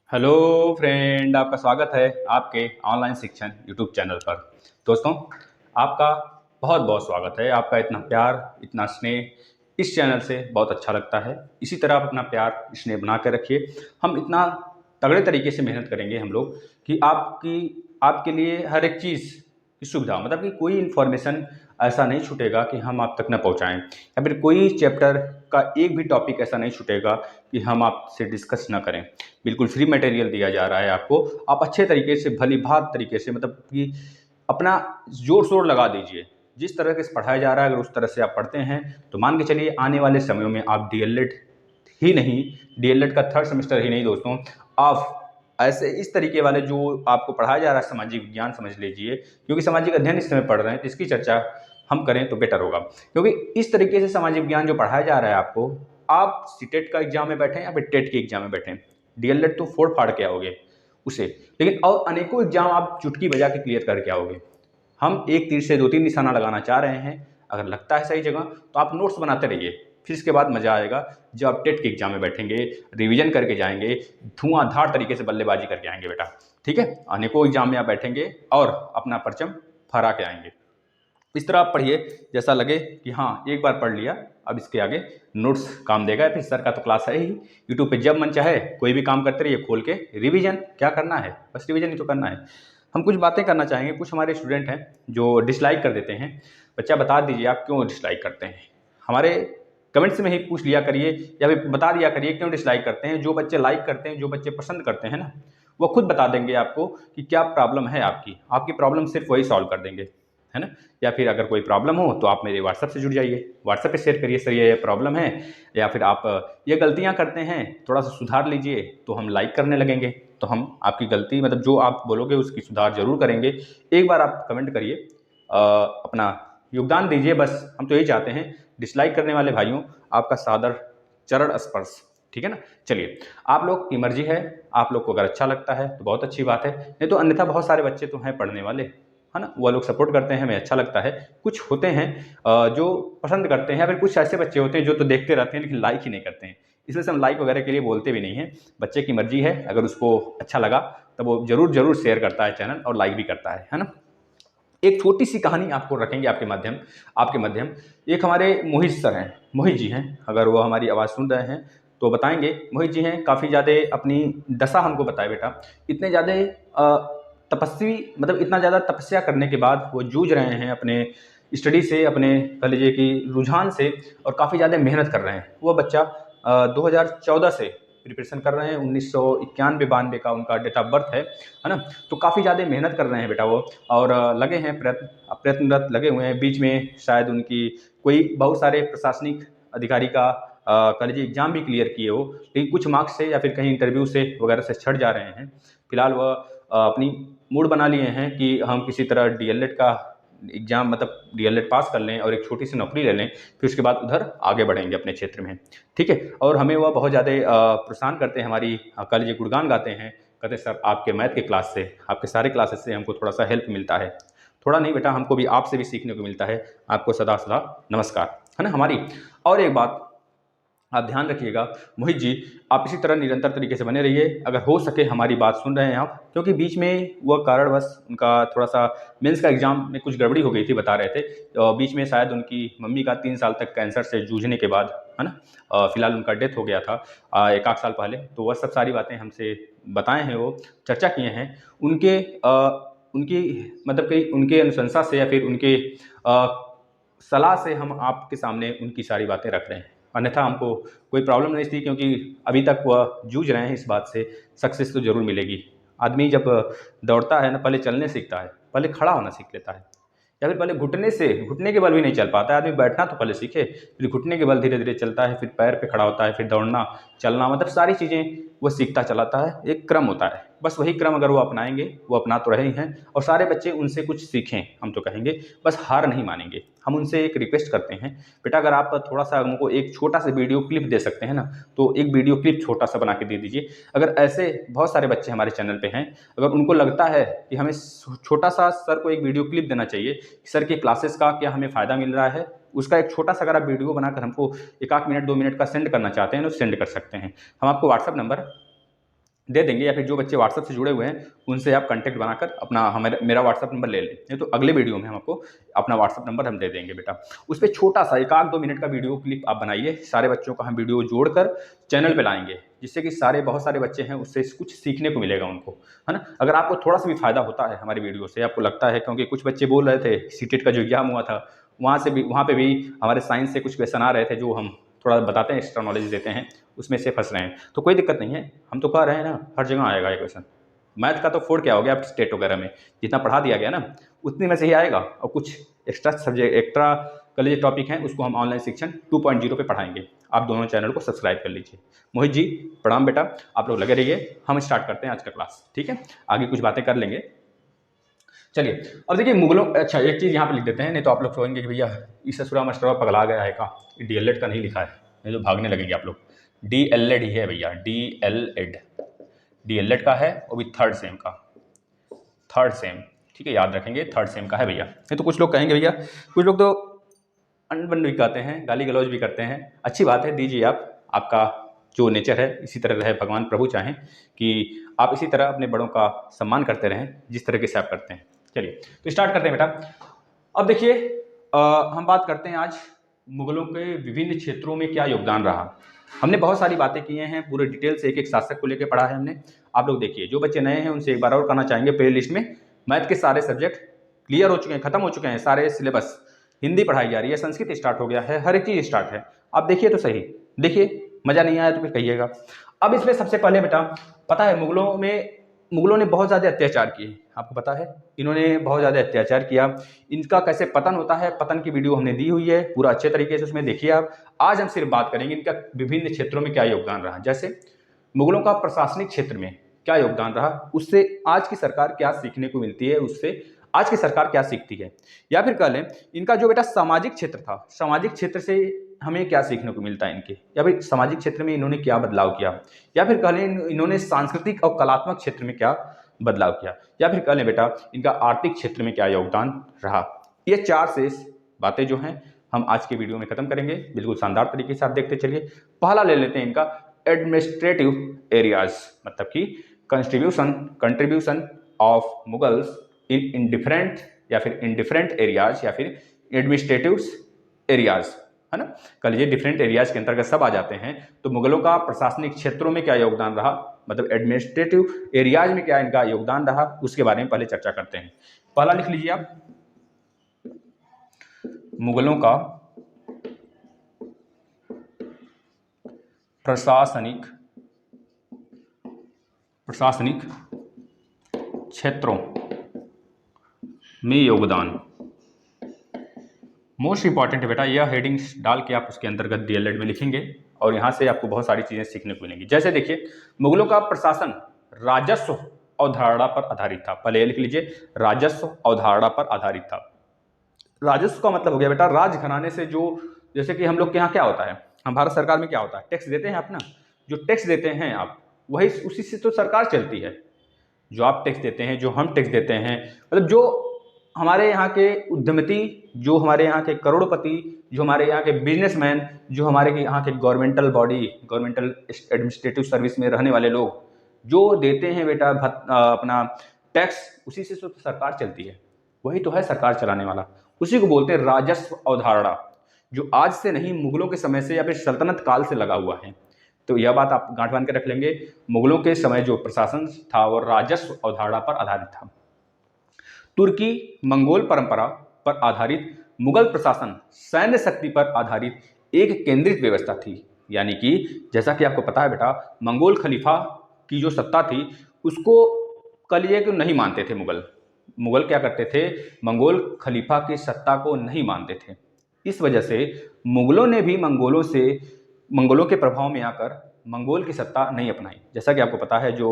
Hello friend, आपका स्वागत है आपके ऑनलाइन शिक्षण यूट्यूब चैनल पर। दोस्तों, आपका बहुत बहुत स्वागत है। आपका इतना प्यार, इतना स्नेह इस चैनल से बहुत अच्छा लगता है। इसी तरह आप अपना प्यार स्नेह बना कर रखिए। हम इतना तगड़े तरीके से मेहनत करेंगे हम लोग कि आपके लिए हर एक चीज़ की सुविधा, मतलब कि कोई इन्फॉर्मेशन ऐसा नहीं छूटेगा कि हम आप तक न पहुंचाएं, या फिर कोई चैप्टर का एक भी टॉपिक ऐसा नहीं छूटेगा कि हम आपसे डिस्कस ना करें। बिल्कुल फ्री मटेरियल दिया जा रहा है आपको। आप अच्छे तरीके से, भली भात तरीके से, मतलब कि अपना जोर शोर लगा दीजिए। जिस तरह के से पढ़ाया जा रहा है, अगर उस तरह से आप पढ़ते हैं तो मान के चलिए आने वाले समयों में आप डीएलएड ही नहीं, डीएलएड का थर्ड सेमेस्टर ही नहीं दोस्तों, आप ऐसे इस तरीके वाले जो आपको पढ़ाया जा रहा है सामाजिक विज्ञान समझ लीजिए, क्योंकि सामाजिक अध्ययन इस समय पढ़ रहे हैं तो इसकी चर्चा हम करें तो बेटर होगा। क्योंकि इस तरीके से सामाजिक विज्ञान जो पढ़ाया जा रहा है आपको, आप सीटेट का एग्जाम में बैठें या फिर टेट के एग्जाम में बैठें, डीएलएड तो फोड़ फाड़ के आओगे उसे, लेकिन और अनेकों एग्जाम आप चुटकी बजा के क्लियर करके आओगे। हम एक तीर से दो तीन निशाना लगाना चाह रहे हैं। अगर लगता है सही जगह तो आप नोट्स बनाते रहिए, फिर इसके बाद मजा आएगा जब आप टेट के एग्जाम में बैठेंगे, रिवीजन करके जाएंगे, धुआंधार तरीके से बल्लेबाजी करके आएंगे बेटा। ठीक है, अनेकों एग्जाम में आप बैठेंगे और अपना परचम फहरा के आएंगे। इस तरह आप पढ़िए जैसा लगे कि हाँ एक बार पढ़ लिया, अब इसके आगे नोट्स काम देगा। फिर सर का तो क्लास है ही, यूट्यूब पे जब मन चाहे कोई भी काम करते रहिए खोल के। रिवीजन क्या करना है, बस रिवीजन ही तो करना है। हम कुछ बातें करना चाहेंगे। कुछ हमारे स्टूडेंट हैं जो डिसलाइक कर देते हैं। बच्चा बता दीजिए आप क्यों डिसलाइक करते हैं। हमारे कमेंट्स में ही पूछ लिया करिए या फिर बता दिया करिए क्यों डिसलाइक करते हैं। जो बच्चे लाइक करते हैं, जो बच्चे पसंद करते हैं ना, वो खुद बता देंगे आपको कि क्या प्रॉब्लम है आपकी प्रॉब्लम सिर्फ वही सॉल्व कर देंगे, है ना। या फिर अगर कोई प्रॉब्लम हो तो आप मेरे व्हाट्सएप से जुड़ जाइए, व्हाट्सएप पे शेयर करिए, सर ये प्रॉब्लम है, या फिर आप ये गलतियां करते हैं थोड़ा सा सुधार लीजिए, तो हम लाइक करने लगेंगे। तो हम आपकी गलती, मतलब जो आप बोलोगे उसकी सुधार जरूर करेंगे। एक बार आप कमेंट करिए, अपना योगदान दीजिए, बस हम तो यही चाहते हैं। डिसलाइक करने वाले भाइयों, आपका सादर चरण स्पर्श, ठीक है ना। चलिए, आप लोग की मर्जी है, आप लोग को अगर अच्छा लगता है तो बहुत अच्छी बात है, नहीं तो अन्यथा बहुत सारे बच्चे तो हैं पढ़ने वाले, है ना, वो लोग सपोर्ट करते हैं, हमें अच्छा लगता है। कुछ होते हैं जो पसंद करते हैं, या फिर कुछ ऐसे बच्चे होते हैं जो तो देखते रहते हैं लेकिन लाइक ही नहीं करते हैं। इसलिए से हम लाइक वगैरह के लिए बोलते भी नहीं हैं। बच्चे की मर्जी है, अगर उसको अच्छा लगा तब वो जरूर जरूर शेयर करता है चैनल और लाइक भी करता है ना। एक छोटी सी कहानी आपको रखेंगे आपके मध्यम। एक हमारे मोहित सर हैं, मोहित जी हैं, अगर वो हमारी आवाज़ सुन रहे हैं तो बताएंगे। मोहित जी हैं, काफ़ी ज़्यादा अपनी दशा हमको बताए बेटा। इतने ज़्यादा तपस्वी, मतलब इतना ज़्यादा तपस्या करने के बाद वो जूझ रहे हैं अपने स्टडी से, अपने कह लीजिए कि रुझान से, और काफ़ी ज़्यादा मेहनत कर रहे हैं। वो बच्चा 2014 से प्रिपरेशन कर रहे हैं, 1991-92 का उनका डेट ऑफ बर्थ है ना। तो काफ़ी ज़्यादा मेहनत कर रहे हैं बेटा वो, और लगे हैं, प्रयत्नरत लगे हुए हैं। बीच में शायद उनकी कोई बहुत सारे प्रशासनिक अधिकारी का कह लीजिए एग्जाम भी क्लियर किए हो, लेकिन कुछ मार्क्स से या फिर कहीं इंटरव्यू से वगैरह से छट जा रहे हैं। फिलहाल वह अपनी मूड बना लिए हैं कि हम किसी तरह डीएलएड का एग्जाम, मतलब डीएलएड पास कर लें और एक छोटी सी नौकरी ले लें, फिर उसके बाद उधर आगे बढ़ेंगे अपने क्षेत्र में। ठीक है, और हमें वह बहुत ज़्यादा प्रोत्साहन करते हैं, हमारी कह लीजिए गुणगान गाते हैं। कहते हैं सर आपके मैथ के क्लास से, आपके सारे क्लासेस से हमको थोड़ा सा हेल्प मिलता है। थोड़ा नहीं बेटा, हमको भी आपसे भी सीखने को मिलता है। आपको सदा सदा नमस्कार, है ना हमारी। और एक बात आप ध्यान रखिएगा मोहित जी, आप इसी तरह निरंतर तरीके से बने रहिए। अगर हो सके हमारी बात सुन रहे हैं आप, क्योंकि बीच में वह कारणवश उनका थोड़ा सा मेंस का एग्जाम में कुछ गड़बड़ी हो गई थी, बता रहे थे। बीच में शायद उनकी मम्मी का 3 साल तक कैंसर से जूझने के बाद, है ना, फिलहाल उनका डेथ हो गया था 1 आध साल पहले। तो वह सब सारी बातें हमसे बताए हैं, वो चर्चा किए हैं। उनकी मतलब कि उनके अनुशंसा से या फिर उनके सलाह से हम आपके सामने उनकी सारी बातें रख रहे हैं। अन्यथा हमको कोई प्रॉब्लम नहीं थी, क्योंकि अभी तक वह जूझ रहे हैं इस बात से। सक्सेस तो जरूर मिलेगी। आदमी जब दौड़ता है ना, पहले चलने सीखता है, पहले खड़ा होना सीख लेता है, या फिर पहले घुटने के बल भी नहीं चल पाता है आदमी। बैठना तो पहले सीखे, फिर घुटने के बल धीरे धीरे चलता है, फिर पैर पे खड़ा होता है, फिर दौड़ना चलना, मतलब सारी चीज़ें वो सीखता चलाता है। एक क्रम होता है, बस वही क्रम अगर वो अपनाएंगे, वो अपना तो रहे ही हैं, और सारे बच्चे उनसे कुछ सीखें, हम तो कहेंगे। बस हार नहीं मानेंगे। हम उनसे एक रिक्वेस्ट करते हैं, बेटा अगर आप थोड़ा सा हमको एक छोटा सा वीडियो क्लिप दे सकते हैं ना, तो एक वीडियो क्लिप छोटा सा बना के दे दीजिए। अगर ऐसे बहुत सारे बच्चे हमारे चैनल पे हैं, अगर उनको लगता है कि हमें छोटा सा सर को एक वीडियो क्लिप देना चाहिए, सर की क्लासेस का क्या हमें फ़ायदा मिल रहा है, उसका एक छोटा सा अगर आप वीडियो बनाकर हमको 1 आध मिनट 2 मिनट का सेंड करना चाहते हैं तो सेंड कर सकते हैं। हम आपको व्हाट्सअप नंबर दे देंगे, या फिर जो बच्चे व्हाट्सअप से जुड़े हुए हैं उनसे आप कांटेक्ट बनाकर अपना मेरा व्हाट्सअप नंबर ले लें, नहीं तो अगले वीडियो में हम आपको अपना व्हाट्सअप नंबर हम दे देंगे बेटा। उस पर छोटा सा 1-2 मिनट का वीडियो क्लिप आप बनाइए, सारे बच्चों का हम वीडियो जोड़कर चैनल पे लाएंगे, जिससे कि बहुत सारे बच्चे हैं उससे कुछ सीखने को मिलेगा उनको, है ना। अगर आपको थोड़ा सा भी फायदा होता है हमारी वीडियो से, आपको लगता है, क्योंकि कुछ बच्चे बोल रहे थे सीटेट का जो एग्जाम हुआ था वहाँ पे भी हमारे साइंस से कुछ क्वेश्चन आ रहे थे जो हम थोड़ा बताते हैं, एक्स्ट्रा नॉलेज देते हैं, उसमें से फंस रहे हैं, तो कोई दिक्कत नहीं है। हम तो कह रहे हैं ना, हर जगह आएगा ये क्वेश्चन। मैथ का तो फोड़ क्या हो गया, आप स्टेट वगैरह में जितना पढ़ा दिया गया ना उतने में से ही आएगा, और कुछ extra subject, extra college topic हैं उसको हम ऑनलाइन शिक्षण 2.0 पे पढ़ाएंगे। आप दोनों चैनल को सब्सक्राइब कर लीजिए। मोहित जी प्रणाम बेटा, आप लोग लगे रहिए, हम स्टार्ट करते हैं आज का क्लास, ठीक है। आगे कुछ बातें कर लेंगे। चलिए अब देखिए मुगलों, अच्छा एक चीज़ यहाँ पे लिख देते हैं, नहीं तो आप लोग कहेंगे कि भैया इस ससुरा मास्टरवा पगला गया है का, DL.Ed का नहीं लिखा है, नहीं तो भागने लगेंगे आप लोग। DL.Ed ही है भैया, DL.Ed का है, वो भी थर्ड सेम का, थर्ड सेम, ठीक है, याद रखेंगे थर्ड सेम का है भैया। नहीं तो कुछ लोग कहेंगे भैया, कुछ लोग तो अनबन भी कहते हैं, गाली गलौज भी करते हैं, अच्छी बात है, दीजिए आप, आपका जो नेचर है इसी तरह रहे, भगवान प्रभु चाहें कि आप इसी तरह अपने बड़ों का सम्मान करते रहें जिस तरीके से आप करते हैं। चलिए तो स्टार्ट करते हैं बेटा। अब देखिए हम बात करते हैं आज मुगलों के विभिन्न क्षेत्रों में क्या योगदान रहा। हमने बहुत सारी बातें की हैं, पूरे डिटेल से एक एक शासक को लेकर पढ़ा है हमने। आप लोग देखिए, जो बच्चे नए हैं उनसे एक बार और कहना चाहेंगे, प्ले लिस्ट में मैथ के सारे सब्जेक्ट क्लियर हो चुके हैं, खत्म हो चुके हैं, सारे सिलेबस, हिंदी पढ़ाई जा रही है, संस्कृत स्टार्ट हो गया है, हर एक चीज़ स्टार्ट है। आप देखिए तो सही, देखिए, मज़ा नहीं आया तो फिर कहिएगा। अब इसमें सबसे पहले बेटा पता है मुगलों ने बहुत ज़्यादा अत्याचार किए, आपको पता है, इन्होंने बहुत ज़्यादा अत्याचार किया। इनका कैसे पतन होता है, पतन की वीडियो हमने दी हुई है पूरा अच्छे तरीके से, उसमें देखिए आप। आज हम सिर्फ बात करेंगे इनका विभिन्न क्षेत्रों में क्या योगदान रहा, जैसे मुगलों का प्रशासनिक क्षेत्र में क्या योगदान रहा, उससे आज की सरकार क्या सीखने को मिलती है, उससे आज की सरकार क्या सीखती है, या फिर कह लें इनका जो बेटा सामाजिक क्षेत्र था, सामाजिक क्षेत्र से हमें क्या सीखने को मिलता है इनके, या फिर सामाजिक क्षेत्र में इन्होंने क्या बदलाव किया, या फिर कह लें इन्होंने सांस्कृतिक और कलात्मक क्षेत्र में क्या बदलाव किया, या फिर कह लें बेटा इनका आर्थिक क्षेत्र में क्या योगदान रहा। ये 4 शेष बातें जो हैं हम आज के वीडियो में खत्म करेंगे, बिल्कुल शानदार तरीके से आप देखते चलिए। पहला ले लेते हैं इनका एडमिनिस्ट्रेटिव एरियाज, मतलब कि contribution of Mughals in different या फिर इन डिफरेंट एरियाज, या फिर एडमिनिस्ट्रेटिव एरियाज, है ना। कल ये डिफरेंट एरियाज के अंतर्गत सब आ जाते हैं। तो मुगलों का प्रशासनिक क्षेत्रों में क्या योगदान रहा, मतलब एडमिनिस्ट्रेटिव एरियाज में क्या इनका योगदान रहा, उसके बारे में पहले चर्चा करते हैं। पहला लिख लीजिए आप, मुगलों का प्रशासनिक क्षेत्रों में योगदान। मोस्ट इंपॉर्टेंट है बेटा, यह हेडिंग्स डाल के आप उसके अंतर्गत DL.Ed में लिखेंगे और यहाँ से आपको बहुत सारी चीज़ें सीखने को मिलेंगी। जैसे देखिए, मुगलों का प्रशासन राजस्व अवधारणा पर आधारित था। पहले लिख लीजिए, राजस्व अवधारणा पर आधारित था। राजस्व का मतलब हो गया बेटा राजघराने से, जो जैसे कि हम लोग के यहाँ क्या होता है, हम भारत सरकार में क्या होता है, टैक्स देते हैं अपना, जो टैक्स देते हैं आप, वही उसी से तो सरकार चलती है। जो आप टैक्स देते हैं, जो हम टैक्स देते हैं, मतलब जो हमारे यहाँ के उद्यमिती, जो हमारे यहाँ के करोड़पति, जो हमारे यहाँ के बिजनेसमैन, जो हमारे यहाँ के governmental body, governmental administrative service में रहने वाले लोग जो देते हैं बेटा अपना टैक्स, उसी से तो सरकार चलती है, वही तो है सरकार चलाने वाला, उसी को बोलते हैं राजस्व अवधारणा, जो आज से नहीं मुगलों के समय से या फिर सल्तनत काल से लगा हुआ है। तो यह बात आप गांठ बांध के रख लेंगे, मुगलों के समय जो प्रशासन था वो राजस्व अवधारणा पर आधारित था। तुर्की मंगोल परंपरा पर आधारित मुगल प्रशासन सैन्य शक्ति पर आधारित एक केंद्रित व्यवस्था थी। यानी कि जैसा कि आपको पता है बेटा, मंगोल खलीफा की जो सत्ता थी उसको कलिए को नहीं मानते थे मुगल क्या करते थे, मंगोल खलीफा की सत्ता को नहीं मानते थे। इस वजह से मुगलों ने भी मंगोलों के प्रभाव में आकर मंगोल की सत्ता नहीं अपनाई। जैसा कि आपको पता है, जो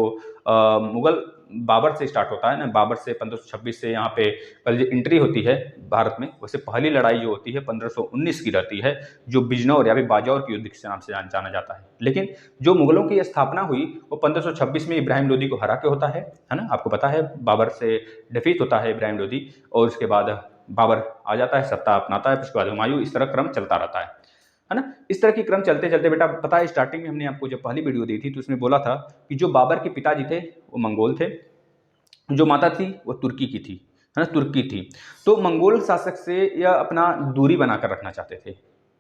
मुगल बाबर से स्टार्ट होता है ना, बाबर से 1526 से यहाँ पे कल जो एंट्री होती है भारत में, वैसे पहली लड़ाई जो होती है 1519 की रहती है, जो बिजनौर या फिर बाजौर के युद्ध के नाम से जाना जाता है। लेकिन जो मुगलों की स्थापना हुई वो 1526 में इब्राहिम लोदी को हरा के होता है ना। आपको पता है बाबर से डिफीट होता है इब्राहिम लोदी, और उसके बाद बाबर आ जाता है, सत्ता अपनाता है, उसके बाद हुमायूं, इस तरह क्रम चलता रहता है। है ना। इस तरह की क्रम चलते चलते बेटा, पता है स्टार्टिंग में हमने आपको जब पहली वीडियो दी थी तो उसमें बोला था कि जो बाबर के पिताजी थे वो मंगोल थे, जो माता थी वो तुर्की की थी, है ना, तुर्की थी। तो मंगोल शासक से यह अपना दूरी बनाकर रखना चाहते थे,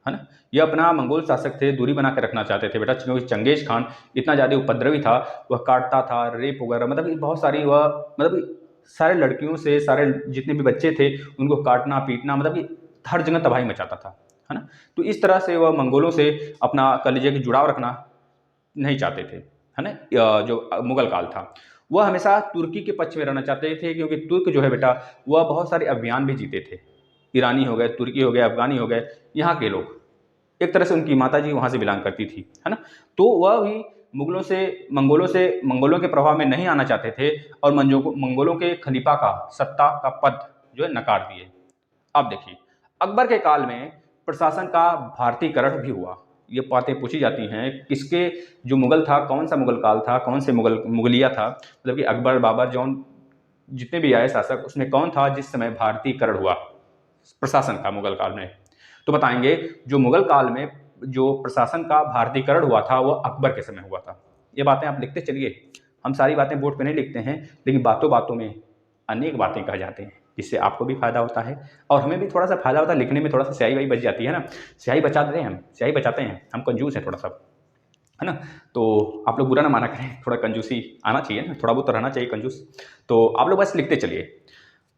है ना। यह अपना मंगोल शासक थे दूरी बनाकर रखना चाहते थे बेटा, क्योंकि चंगेज खान इतना ज़्यादा उपद्रवी था, वह काटता था, रेप वगैरह, मतलब बहुत सारी वह, मतलब सारे लड़कियों से, सारे जितने भी बच्चे थे उनको काटना पीटना, मतलब कि हर जगह तबाही मचाता था, है ना। तो इस तरह से वह मंगोलों से अपना कलेजे की जुड़ाव रखना नहीं चाहते थे, है ना। जो मुगल काल था वह हमेशा तुर्की के पक्ष में रहना चाहते थे, क्योंकि तुर्क जो है बेटा वह बहुत सारे अभियान भी जीते थे। ईरानी हो गए, तुर्की हो गए, अफगानी हो गए, यहाँ के लोग, एक तरह से उनकी माता जी वहाँ से बिलोंग करती थी, है ना। तो वह भी मंगोलों के प्रभाव में नहीं आना चाहते थे, और मंगोलों के खलीफा का सत्ता का पद जो है नकार दिए। अब देखिए, अकबर के काल में प्रशासन का भारतीयकरण भी हुआ। ये बातें पूछी जाती हैं, किसके जो मुगल था, कौन सा मुगल काल था, कौन से मुगलिया था, मतलब कि अकबर, बाबर, जौन जितने भी आए शासक, उसमें कौन था जिस समय भारतीयकरण हुआ प्रशासन का मुगल काल में। तो बताएंगे, जो मुगल काल में जो प्रशासन का भारतीयकरण हुआ था वो अकबर के समय हुआ था। ये बातें आप लिखते चलिए, हम सारी बातें बोर्ड पे नहीं लिखते हैं, लेकिन बातों बातों में अनेक बातें कह जाते हैं, जिससे आपको भी फायदा होता है और हमें भी थोड़ा सा फायदा होता है। लिखने में थोड़ा सा स्याही वाही बच जाती है ना, स्याही बचा देते हैं, हम स्याही बचाते हैं, हम कंजूस हैं थोड़ा सा, है ना। तो आप लोग बुरा ना माना करें, थोड़ा कंजूसी आना चाहिए ना, थोड़ा बहुत तो रहना चाहिए कंजूस। तो आप लोग बस लिखते चलिए।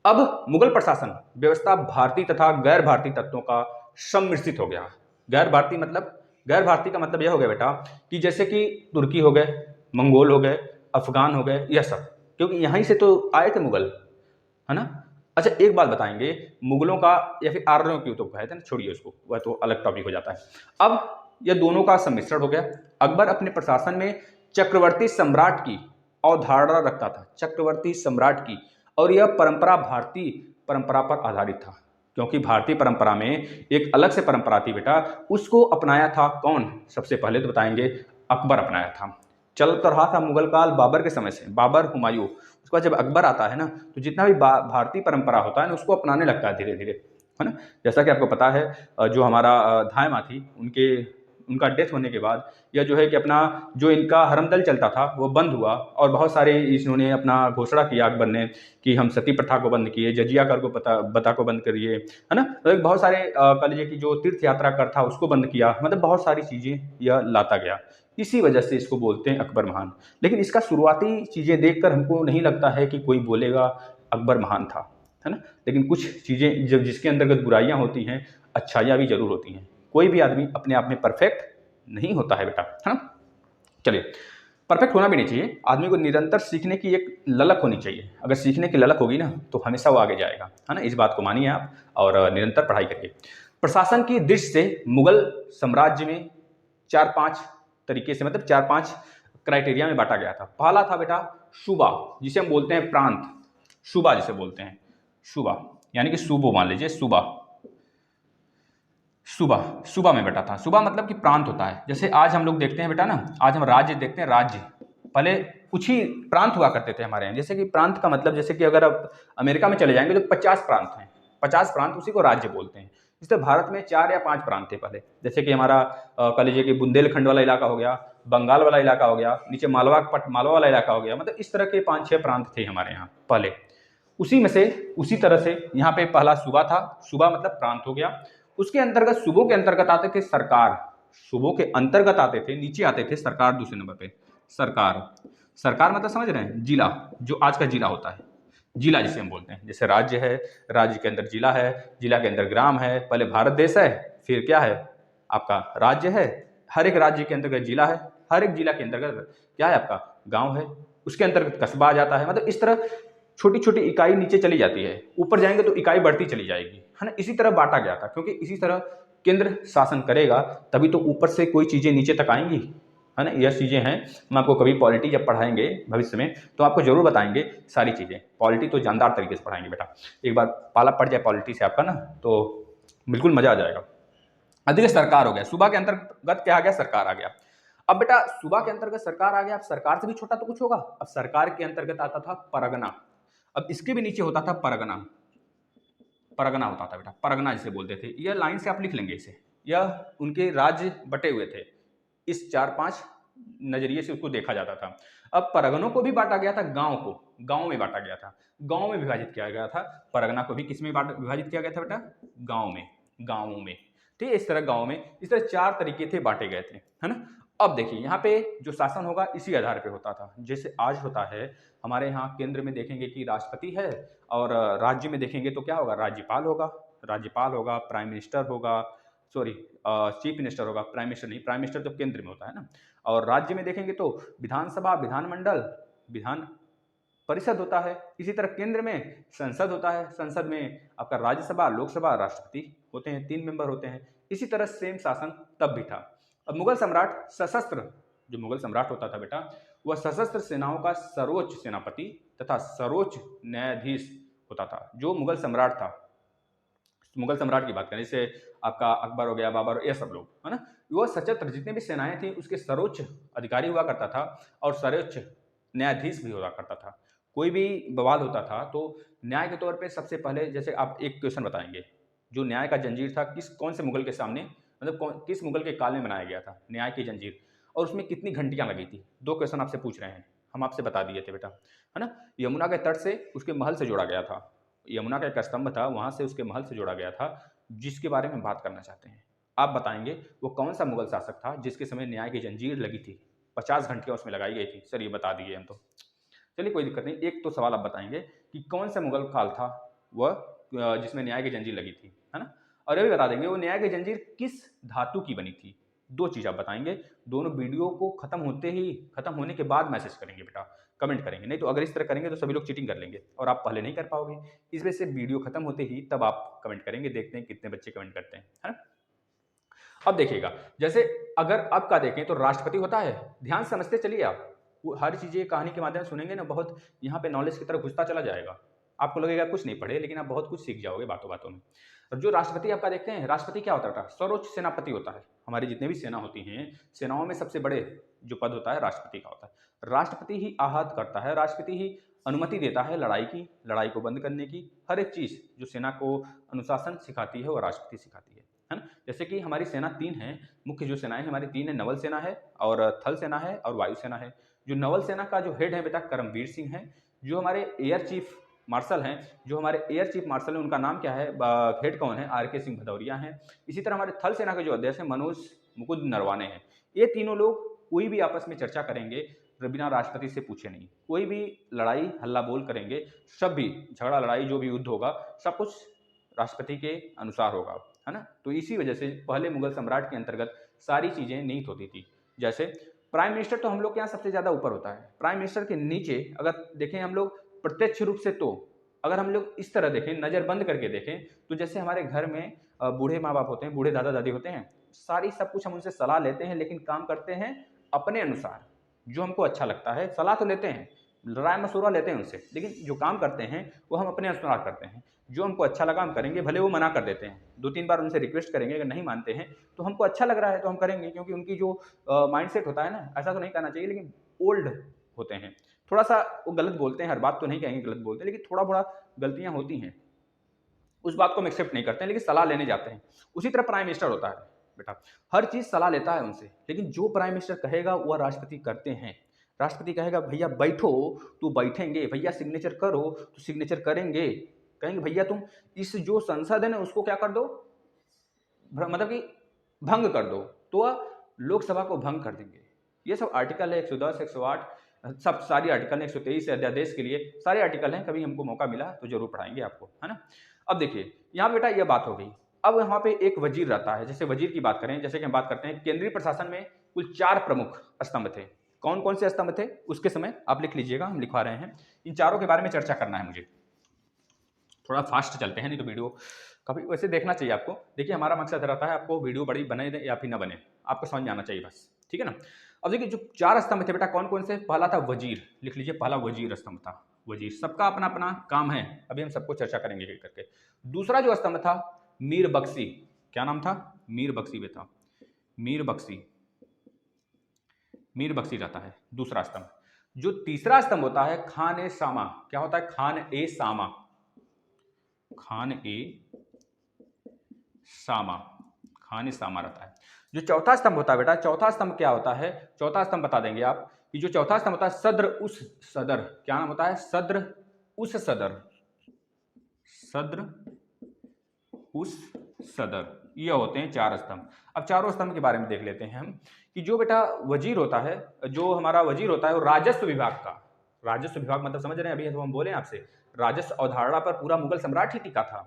अब मुगल प्रशासन व्यवस्था भारतीय तथा गैर भारतीय तत्वों का सम्मिश्रित हो गया। गैर भारतीय का मतलब यह हो गया बेटा कि जैसे कि तुर्की हो गए, मंगोल हो गए, अफगान हो गए, यह सब, क्योंकि यहीं से तो आए थे मुगल, है ना। अच्छा, एक बात बताएंगे, मुगलों का या फिर आर्यों की तो कहे थे ना, छोड़िए उसको, वह तो अलग टॉपिक हो जाता है। अब यह दोनों का सम्मिश्रण हो गया। अकबर अपने प्रशासन में चक्रवर्ती सम्राट की अवधारणा रखता था, चक्रवर्ती सम्राट की, और यह परंपरा भारतीय परंपरा पर आधारित था, क्योंकि भारतीय परंपरा में एक अलग से परंपरा थी बेटा, उसको अपनाया था कौन, सबसे पहले तो बताएंगे अकबर अपनाया था। चल तो रहा था मुगल काल बाबर के समय से, बाबर, हुमायूं, उसके बाद जब अकबर आता है ना, तो जितना भी भारतीय परंपरा होता है ना उसको अपनाने लगता है धीरे धीरे, है ना। जैसा कि आपको पता है, जो हमारा धाय माँ थी, उनका डेथ होने के बाद यह जो है कि अपना जो इनका हरमदल चलता था वो बंद हुआ, और बहुत सारे इन्होंने अपना घोषणा किया अकबर ने कि हम सती प्रथा को बंद किए, जजिया कर को बता को बंद करिए, है ना। तो एक बहुत सारे कह लीजिए कि जो तीर्थ यात्रा कर था उसको बंद किया, मतलब बहुत सारी चीज़ें यह लाता गया। इसी वजह से इसको बोलते हैं अकबर महान। लेकिन इसका शुरुआती चीज़ें देखकर हमको नहीं लगता है कि कोई बोलेगा अकबर महान था, है ना। लेकिन कुछ चीज़ें जब जिसके अंतर्गत बुराइयां होती हैं, अच्छाइयाँ भी जरूर होती हैं। कोई भी आदमी अपने आप में परफेक्ट नहीं होता है बेटा, है ना। चलिए, परफेक्ट होना भी नहीं चाहिए, आदमी को निरंतर सीखने की एक ललक होनी चाहिए। अगर सीखने की ललक होगी ना तो हमेशा वो आगे जाएगा, है ना। इस बात को मानिए आप और निरंतर पढ़ाई करिए। प्रशासन की दृष्टि से मुगल साम्राज्य में 4-5 तरीके से, मतलब 4-5 क्राइटेरिया में बांटा गया था। पहला था बेटा सूबा, जिसे हम बोलते हैं प्रांत, सूबा जिसे बोलते हैं, सूबा यानी कि सूबो मान लीजिए, सूबा, सूबा, सूबा में बेटा था। सूबा मतलब कि प्रांत होता है। जैसे आज हम लोग देखते हैं बेटा ना, आज हम राज्य देखते हैं, राज्य, पहले कुछ ही प्रांत हुआ करते थे हमारे यहाँ। जैसे कि प्रांत का मतलब, जैसे कि अगर आप अमेरिका में चले जाएंगे तो 50 प्रांत हैं, 50 प्रांत, उसी को राज्य बोलते हैं। इस तरह भारत में 4 या 5 प्रांत थे पहले, जैसे कि हमारा कह लीजिए कि बुंदेलखंड वाला इलाका हो गया, बंगाल वाला इलाका हो गया, नीचे मालवा वाला इलाका हो गया, मतलब इस तरह के 5-6 प्रांत थे हमारे यहाँ पहले। उसी में से, उसी तरह से यहाँ पे पहला सूबा था। सूबा मतलब प्रांत हो गया। उसके अंतर्गत, सूबों के अंतर्गत आते थे सरकार, सूबों के अंतर्गत आते थे, नीचे आते थे सरकार, दूसरे नंबर पे सरकार। सरकार मतलब समझ रहे हैं, जिला, जो आज का जिला होता है, जिला जिसे हम बोलते हैं। जैसे राज्य है, राज्य के अंदर जिला है, जिला के अंदर ग्राम है, पहले भारत देश है, फिर क्या है आपका राज्य है, हर एक राज्य के अंतर्गत जिला है, हर एक जिला के अंतर्गत क्या है आपका गांव है, उसके अंतर्गत कस्बा आ जाता है। मतलब इस तरह छोटी छोटी इकाई नीचे चली जाती है, ऊपर जाएंगे तो इकाई बढ़ती चली जाएगी, है ना। इसी तरह बांटा गया था, क्योंकि इसी तरह केंद्र शासन करेगा तभी तो ऊपर से कोई चीजें नीचे तक आएंगी, है ना। यह चीजें हैं, हम आपको कभी पॉलिटी जब पढ़ाएंगे भविष्य में तो आपको जरूर बताएंगे सारी चीजें। पॉलिटी तो जानदार तरीके से पढ़ाएंगे बेटा, एक बार पाला पड़ जाए पॉलिटी से आपका ना तो बिल्कुल मजा आ जाएगा। अधिक सरकार हो गया, सूबा के अंतर्गत क्या आ गया, सरकार आ गया। अब बेटा सूबा के अंतर्गत सरकार आ गया, अब सरकार से भी छोटा तो कुछ होगा। अब सरकार के अंतर्गत आता था परगना, अब इसके भी नीचे होता था परगना, परगना होता था बेटा, परगना जिसे बोलते थे। ये लाइन से आप लिख लेंगे इसे, यह उनके राज्य बटे हुए थे। इस 4-5 नजरिए से उसको देखा जाता था। अब परगनों को भी बांटा गया था, गांव को गांव में बांटा गया था, गांव में विभाजित किया गया था। परगना को भी किस में विभाजित किया गया था बेटा? गांव में, गांवों में। ठीक है, इस तरह गांव में, इस तरह 4 तरीके थे, बांटे गए थे, है ना। अब देखिए यहाँ पे जो शासन होगा इसी आधार पे होता था, जैसे आज होता है। हमारे यहाँ केंद्र में देखेंगे कि राष्ट्रपति है, और राज्य में देखेंगे तो क्या होगा? राज्यपाल होगा। राज्यपाल होगा, प्राइम मिनिस्टर होगा, सॉरी चीफ मिनिस्टर होगा, प्राइम मिनिस्टर नहीं, प्राइम मिनिस्टर तो केंद्र में होता है ना। और राज्य में देखेंगे तो विधानसभा, विधानमंडल, विधान परिषद होता है। इसी तरह केंद्र में संसद होता है, संसद में आपका राज्यसभा, लोकसभा, राष्ट्रपति होते हैं, 3 मेंबर होते हैं। इसी तरह सेम शासन तब भी था। अब मुगल सम्राट सशस्त्र, जो मुगल सम्राट होता था बेटा, वह सशस्त्र सेनाओं का सर्वोच्च सेनापति तथा सर्वोच्च न्यायाधीश होता था। जो मुगल सम्राट था, मुगल सम्राट की बात करें, जैसे आपका अकबर हो गया, बाबर, ये सब लोग, है ना, वह सशस्त्र जितने भी सेनाएं थी उसके सर्वोच्च अधिकारी हुआ करता था, और सर्वोच्च न्यायाधीश भी हुआ करता था। कोई भी बवाल होता था तो न्याय के तौर पे सबसे पहले, जैसे आप एक क्वेश्चन बताएंगे, जो न्याय का जंजीर था कौन से मुगल के सामने, मतलब किस मुगल के काल में बनाया गया था न्याय की जंजीर, और उसमें कितनी घंटियां लगी थी? 2 क्वेश्चन आपसे पूछ रहे हैं, हम आपसे बता दिए थे बेटा, है ना। यमुना के तट से उसके महल से जोड़ा गया था। यमुना का एक स्तंभ था, वहां से उसके महल से जोड़ा गया था, जिसके बारे में बात करना चाहते हैं। आप बताएंगे वो कौन सा मुगल शासक था जिसके समय न्याय की जंजीर लगी थी, 50 घंटियां उसमें लगाई गई थी? सर ये बता दिए हम तो। चलिए कोई दिक्कत नहीं, एक तो सवाल आप बताएंगे कि कौन सा मुगल काल था वह जिसमें न्याय की जंजीर लगी थी, है ना। और ये भी बता देंगे वो न्याय की जंजीर किस धातु की बनी थी। 2 चीज आप बताएंगे। दोनों वीडियो को खत्म होने के बाद मैसेज करेंगे बेटा, कमेंट करेंगे, नहीं तो अगर इस तरह करेंगे तो सभी लोग चीटिंग कर लेंगे और आप पहले नहीं कर पाओगे। इस वजह से वीडियो खत्म होते ही तब आप कमेंट करेंगे, देखते हैं कितने बच्चे कमेंट करते हैं, है ना। अब देखिएगा, जैसे अगर आपका देखें तो राष्ट्रपति होता है, ध्यान से समझते चलिए आप, वो हर चीजें कहानी के माध्यम से सुनेंगे ना, बहुत यहाँ पे नॉलेज की तरफ घुसता चला जाएगा। आपको लगेगा कुछ नहीं पढ़े, लेकिन आप बहुत कुछ सीख जाओगे बातों बातों में। और जो राष्ट्रपति आपका देखते हैं, राष्ट्रपति क्या होता है? सर्वोच्च सेनापति होता है। हमारी जितने भी सेना होती हैं, सेनाओं में सबसे बड़े जो पद होता है राष्ट्रपति का होता है। राष्ट्रपति ही आहत करता है, राष्ट्रपति ही अनुमति देता है लड़ाई की, लड़ाई को बंद करने की, हर एक चीज जो सेना को अनुशासन सिखाती है वो राष्ट्रपति सिखाती है ना। जैसे कि हमारी सेना 3 है, मुख्य जो सेनाएं हमारी 3 है, नवल सेना है, और थल सेना है, और वायु सेना है। जो नवल सेना का जो हेड है बेटा करमवीर सिंह है। जो हमारे एयर चीफ मार्शल हैं, जो हमारे एयर चीफ मार्शल हैं, उनका नाम क्या है, हेड कौन है? आर के सिंह भदौरिया हैं। इसी तरह हमारे थल सेना के जो अध्यक्ष हैं मनोज मुकुंद नरवाने हैं। ये तीनों लोग कोई भी आपस में चर्चा करेंगे बिना राष्ट्रपति से पूछे नहीं, कोई भी लड़ाई हल्ला बोल करेंगे, सब भी झगड़ा लड़ाई जो भी युद्ध होगा सब कुछ राष्ट्रपति के अनुसार होगा, है ना। तो इसी वजह से पहले मुगल सम्राट के अंतर्गत सारी चीजें निहित होती थी। जैसे प्राइम मिनिस्टर तो हम लोग के यहाँ सबसे ज्यादा ऊपर होता है। प्राइम मिनिस्टर के नीचे अगर देखें हम लोग प्रत्यक्ष रूप से, तो अगर हम लोग इस तरह देखें, नजर बंद करके देखें, तो जैसे हमारे घर में बूढ़े माँ बाप होते हैं, बूढ़े दादा दादी होते हैं, सारी सब कुछ हम उनसे सलाह लेते हैं, लेकिन काम करते हैं अपने अनुसार, जो हमको अच्छा लगता है। सलाह तो लेते हैं, राय मशवरा लेते हैं उनसे, लेकिन जो काम करते हैं वो हम अपने अनुसार करते हैं। जो हमको अच्छा लगा हम करेंगे, भले वो मना कर देते हैं, 2-3 बार उनसे रिक्वेस्ट करेंगे, अगर नहीं मानते हैं तो हमको अच्छा लग रहा है तो हम करेंगे, क्योंकि उनकी जो माइंडसेट होता है ना, ऐसा तो नहीं करना चाहिए, लेकिन ओल्ड होते हैं, थोड़ा सा वो गलत बोलते हैं, हर बात तो नहीं कहेंगे गलत बोलते हैं, लेकिन थोड़ा बड़ा गलतियां होती हैं, उस बात को हम एक्सेप्ट नहीं करते हैं, लेकिन सलाह लेने जाते हैं। उसी तरह प्राइम मिनिस्टर होता है बेटा, हर चीज सलाह लेता है उनसे, लेकिन जो प्राइम मिनिस्टर कहेगा वह राष्ट्रपति करते हैं। राष्ट्रपति कहेगा भैया बैठो तो बैठेंगे, भैया सिग्नेचर करो तो सिग्नेचर करेंगे, कहेंगे भैया तुम इस जो संसद है ना उसको क्या कर दो, मतलब कि भंग कर दो, तो वह लोकसभा को भंग कर देंगे। ये सब आर्टिकल है 110, 108, सब सारी आर्टिकल है, 123 अध्यादेश के लिए सारे आर्टिकल हैं, कभी हमको मौका मिला तो जरूर पढ़ाएंगे आपको, है ना। अब देखिए यहाँ बेटा ये बात हो गई। अब यहाँ पे एक वजीर रहता है। जैसे वजीर की बात करें, जैसे कि हम बात करते हैं केंद्रीय प्रशासन में कुल 4 प्रमुख स्तंभ थे। कौन कौन से स्तंभ थे उसके समय आप लिख लीजिएगा, हम लिखवा रहे हैं। इन चारों के बारे में चर्चा करना है मुझे, थोड़ा फास्ट चलते हैं, नहीं तो वीडियो कभी वैसे देखना चाहिए आपको। देखिए हमारा मकसद रहता है आपको वीडियो बड़ी बने या फिर ना बने, आपको समझ में आना चाहिए बस, ठीक है ना। अब देखिए जो 4 स्तंभ थे बेटा कौन कौन से, पहला था वजीर, लिख लीजिए, पहला वजीर स्तंभ था। वजीर, सबका अपना अपना काम है, अभी हम सबको चर्चा करेंगे एक करके। दूसरा जो स्तंभ था मीर बख्शी, क्या नाम था? मीर बख्शी बेटा, मीर बख्शी, मीर बख्शी रहता है दूसरा स्तंभ। जो तीसरा स्तंभ होता है खान ए सामा, क्या होता है? खान ए सामा, खान ए सामा, खाने सामा रहता है। जो चौथा स्तंभ होता है बेटा, चौथा स्तंभ क्या होता है, चौथा स्तंभ बता देंगे आप कि जो चौथा स्तंभ होता है सद्र उस सदर, क्या नाम होता है, सद्र उस सदर, सद्र उस सदर, ये होते हैं चार स्तंभ। अब चारों स्तंभ के बारे में देख लेते हैं हम कि जो बेटा वजीर होता है, जो हमारा वजीर होता है वो राजस्व विभाग का, राजस्व विभाग मतलब समझ रहे हैं, अभी तो हम बोले आपसे राजस्व अवधारणा पर पूरा मुगल सम्राट ही टिका था,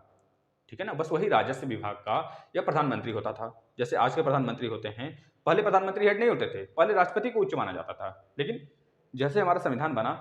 ठीक है ना, बस वही राजस्व विभाग का या प्रधानमंत्री होता था। जैसे आज के प्रधानमंत्री होते हैं, पहले प्रधानमंत्री हेड नहीं होते थे, पहले राष्ट्रपति को उच्च माना जाता था, लेकिन जैसे हमारा संविधान बना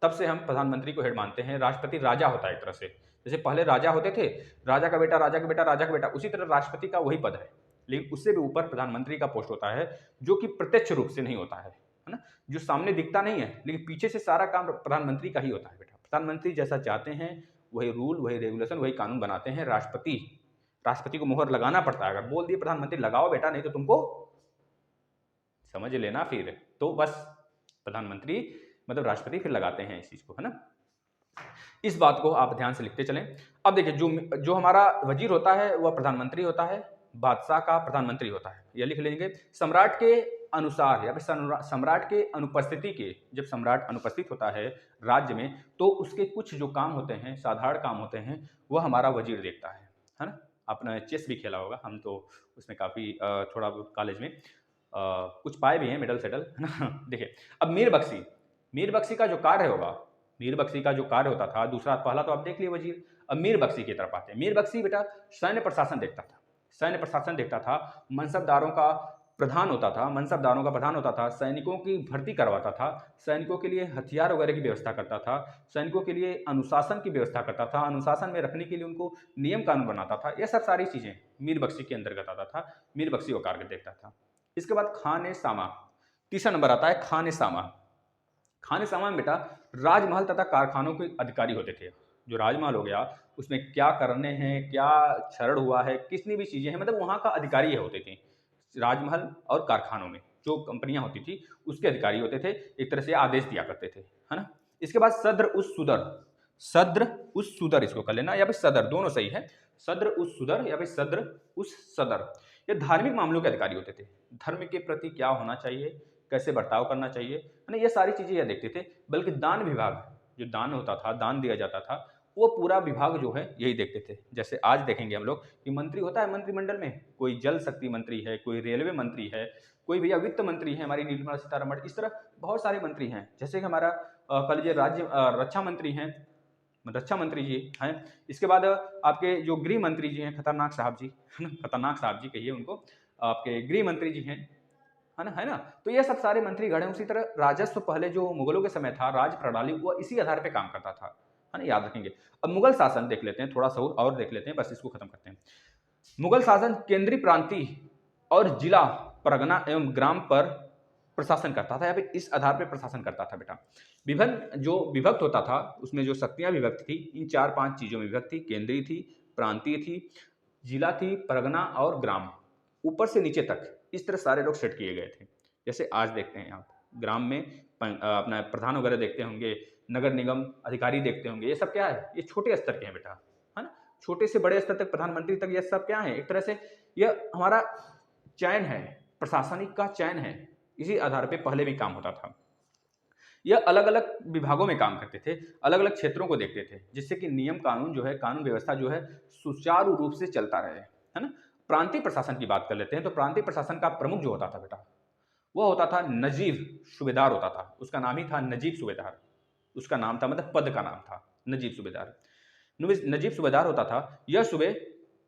तब से हम प्रधानमंत्री को हेड मानते हैं, राष्ट्रपति राजा होता है एक तरह से, जैसे पहले राजा होते थे, राजा का बेटा, राजा का बेटा, राजा का बेटा, उसी तरह राष्ट्रपति का वही पद है, लेकिन उससे भी ऊपर प्रधानमंत्री का पोस्ट होता है, जो कि प्रत्यक्ष रूप से नहीं होता है ना, जो सामने दिखता नहीं है, लेकिन पीछे से सारा काम प्रधानमंत्री का ही होता है बेटा। प्रधानमंत्री जैसा चाहते हैं वही रूल, वही रेगुलेशन, वही कानून बनाते हैं, राष्ट्रपति को मोहर लगाना पड़ता है, अगर बोल दिए प्रधानमंत्री लगाओ बेटा, नहीं तो तुमको समझ लेना फिर, तो बस प्रधानमंत्री मतलब राष्ट्रपति फिर लगाते हैं इस चीज को, है ना। इस बात को आप ध्यान से लिखते चलें। अब देखिए जो हमारा वजीर होता है वह प्रधानमंत्री होता है, बादशाह का प्रधानमंत्री होता है, यह लिख लेंगे। सम्राट के अनुसार या फिर सम्राट के अनुपस्थिति के, जब सम्राट अनुपस्थित होता है राज्य में, तो उसके कुछ जो काम होते हैं, साधारण काम होते हैं, वह हमारा वजीर देखता है ना। आपने चेस भी खेला होगा, हम तो उसमें काफ़ी थोड़ा कॉलेज में कुछ पाए भी हैं मेडल सेडल, है ना। देखिए अब मीर बख्शी का जो कार्य होगा, मीर बख्शी का जो कार्य होता था, दूसरा पहला तो आप देख लिए वजीर, अब मीर बख्शी की तरफ आते हैं। मीर बख्शी बेटा सैन्य प्रशासन देखता था, सैन्य प्रशासन देखता था, मनसबदारों का प्रधान होता था, मनसबदारों का प्रधान होता था, सैनिकों की भर्ती करवाता था, सैनिकों के लिए हथियार वगैरह की व्यवस्था करता था, सैनिकों के लिए अनुशासन की व्यवस्था करता था, अनुशासन में रखने के लिए उनको नियम कानून बनाता था, यह सब सारी चीजें मीर बख्शी के अंतर्गत आता था, मीर बख्शी वो कार्य देखता था। इसके बाद खाने सामा, तीसरा नंबर आता है खाने सामा। खाने सामा में बेटा राजमहल तथा कारखानों के अधिकारी होते थे। जो राजमहल हो गया उसमें क्या करने हैं, क्या क्षरण हुआ है, कितनी भी चीजें हैं, मतलब वहां का अधिकारी होते थे। राजमहल और कारखानों में जो कंपनियां होती थी उसके अधिकारी होते थे, एक तरह से आदेश दिया करते थे, है ना। इसके बाद सद्र उस सुदर, सद्र उस सुदर इसको कर लेना, या फिर सदर, दोनों सही है, सद्र उस सुदर या फिर सद्र उस सदर। ये धार्मिक मामलों के अधिकारी होते थे, धर्म के प्रति क्या होना चाहिए, कैसे बर्ताव करना चाहिए, है ना, ये सारी चीजें यह देखते थे। बल्कि दान विभाग, जो दान होता था, दान दिया जाता था, वो पूरा विभाग जो है यही देखते थे। जैसे आज देखेंगे हम लोग कि मंत्री होता है मंत्रिमंडल में, कोई जल शक्ति मंत्री है, कोई रेलवे मंत्री है, कोई भैया वित्त मंत्री है, हमारी निर्मला सीतारमण, इस तरह बहुत सारे मंत्री हैं। जैसे कि हमारा कह लीजिए राज्य रक्षा मंत्री हैं, रक्षा मंत्री जी हैं। इसके बाद आपके जो गृह मंत्री जी हैं, खतरनाक साहब जी, है ना, खतरनाक साहब जी कहिए उनको, आपके गृह मंत्री जी हैं, है ना। तो ये सब सारे मंत्री गण हैं। उसी तरह राजस्व पहले जो मुगलों के समय था, राज प्रणाली, वो इसी आधार पे काम करता था, है ना, याद रखेंगे। अब मुगल शासन देख लेते हैं, थोड़ा सा और देख लेते हैं, बस इसको खत्म करते हैं। मुगल शासन केंद्रीय प्रांतीय और जिला, परगना एवं ग्राम पर प्रशासन करता था, या फिर इस आधार पर प्रशासन करता था बेटा। विभिन्न जो विभक्त होता था उसमें जो शक्तियां विभक्त थी, इन 4-5 चीजों में विभक्त थी, केंद्रीय थी, प्रांतीय थी, जिला थी, परगना और ग्राम, ऊपर से नीचे तक इस तरह सारे लोग सेट किए गए थे। जैसे आज देखते हैं आप ग्राम में अपना प्रधान वगैरह देखते होंगे, नगर निगम अधिकारी देखते होंगे, ये सब क्या है, ये छोटे स्तर के हैं बेटा, है ना, छोटे से बड़े स्तर तक, प्रधानमंत्री तक, ये सब क्या है, एक तरह से यह हमारा चयन है, प्रशासनिक का चयन है, इसी आधार पर पहले भी काम होता था। यह अलग अलग विभागों में काम करते थे, अलग अलग क्षेत्रों को देखते थे, जिससे कि नियम कानून जो है, कानून व्यवस्था जो है सुचारू रूप से चलता रहे, है ना। प्रांतीय प्रशासन की बात कर लेते हैं। तो प्रांतीय प्रशासन का प्रमुख जो होता था बेटा, वह होता था नजीब सूबेदार होता था, उसका नाम ही था नजीब सूबेदार, उसका नाम था, मतलब पद का नाम था नजीब सूबेदार। नजीब सूबेदार होता था, यह सूबे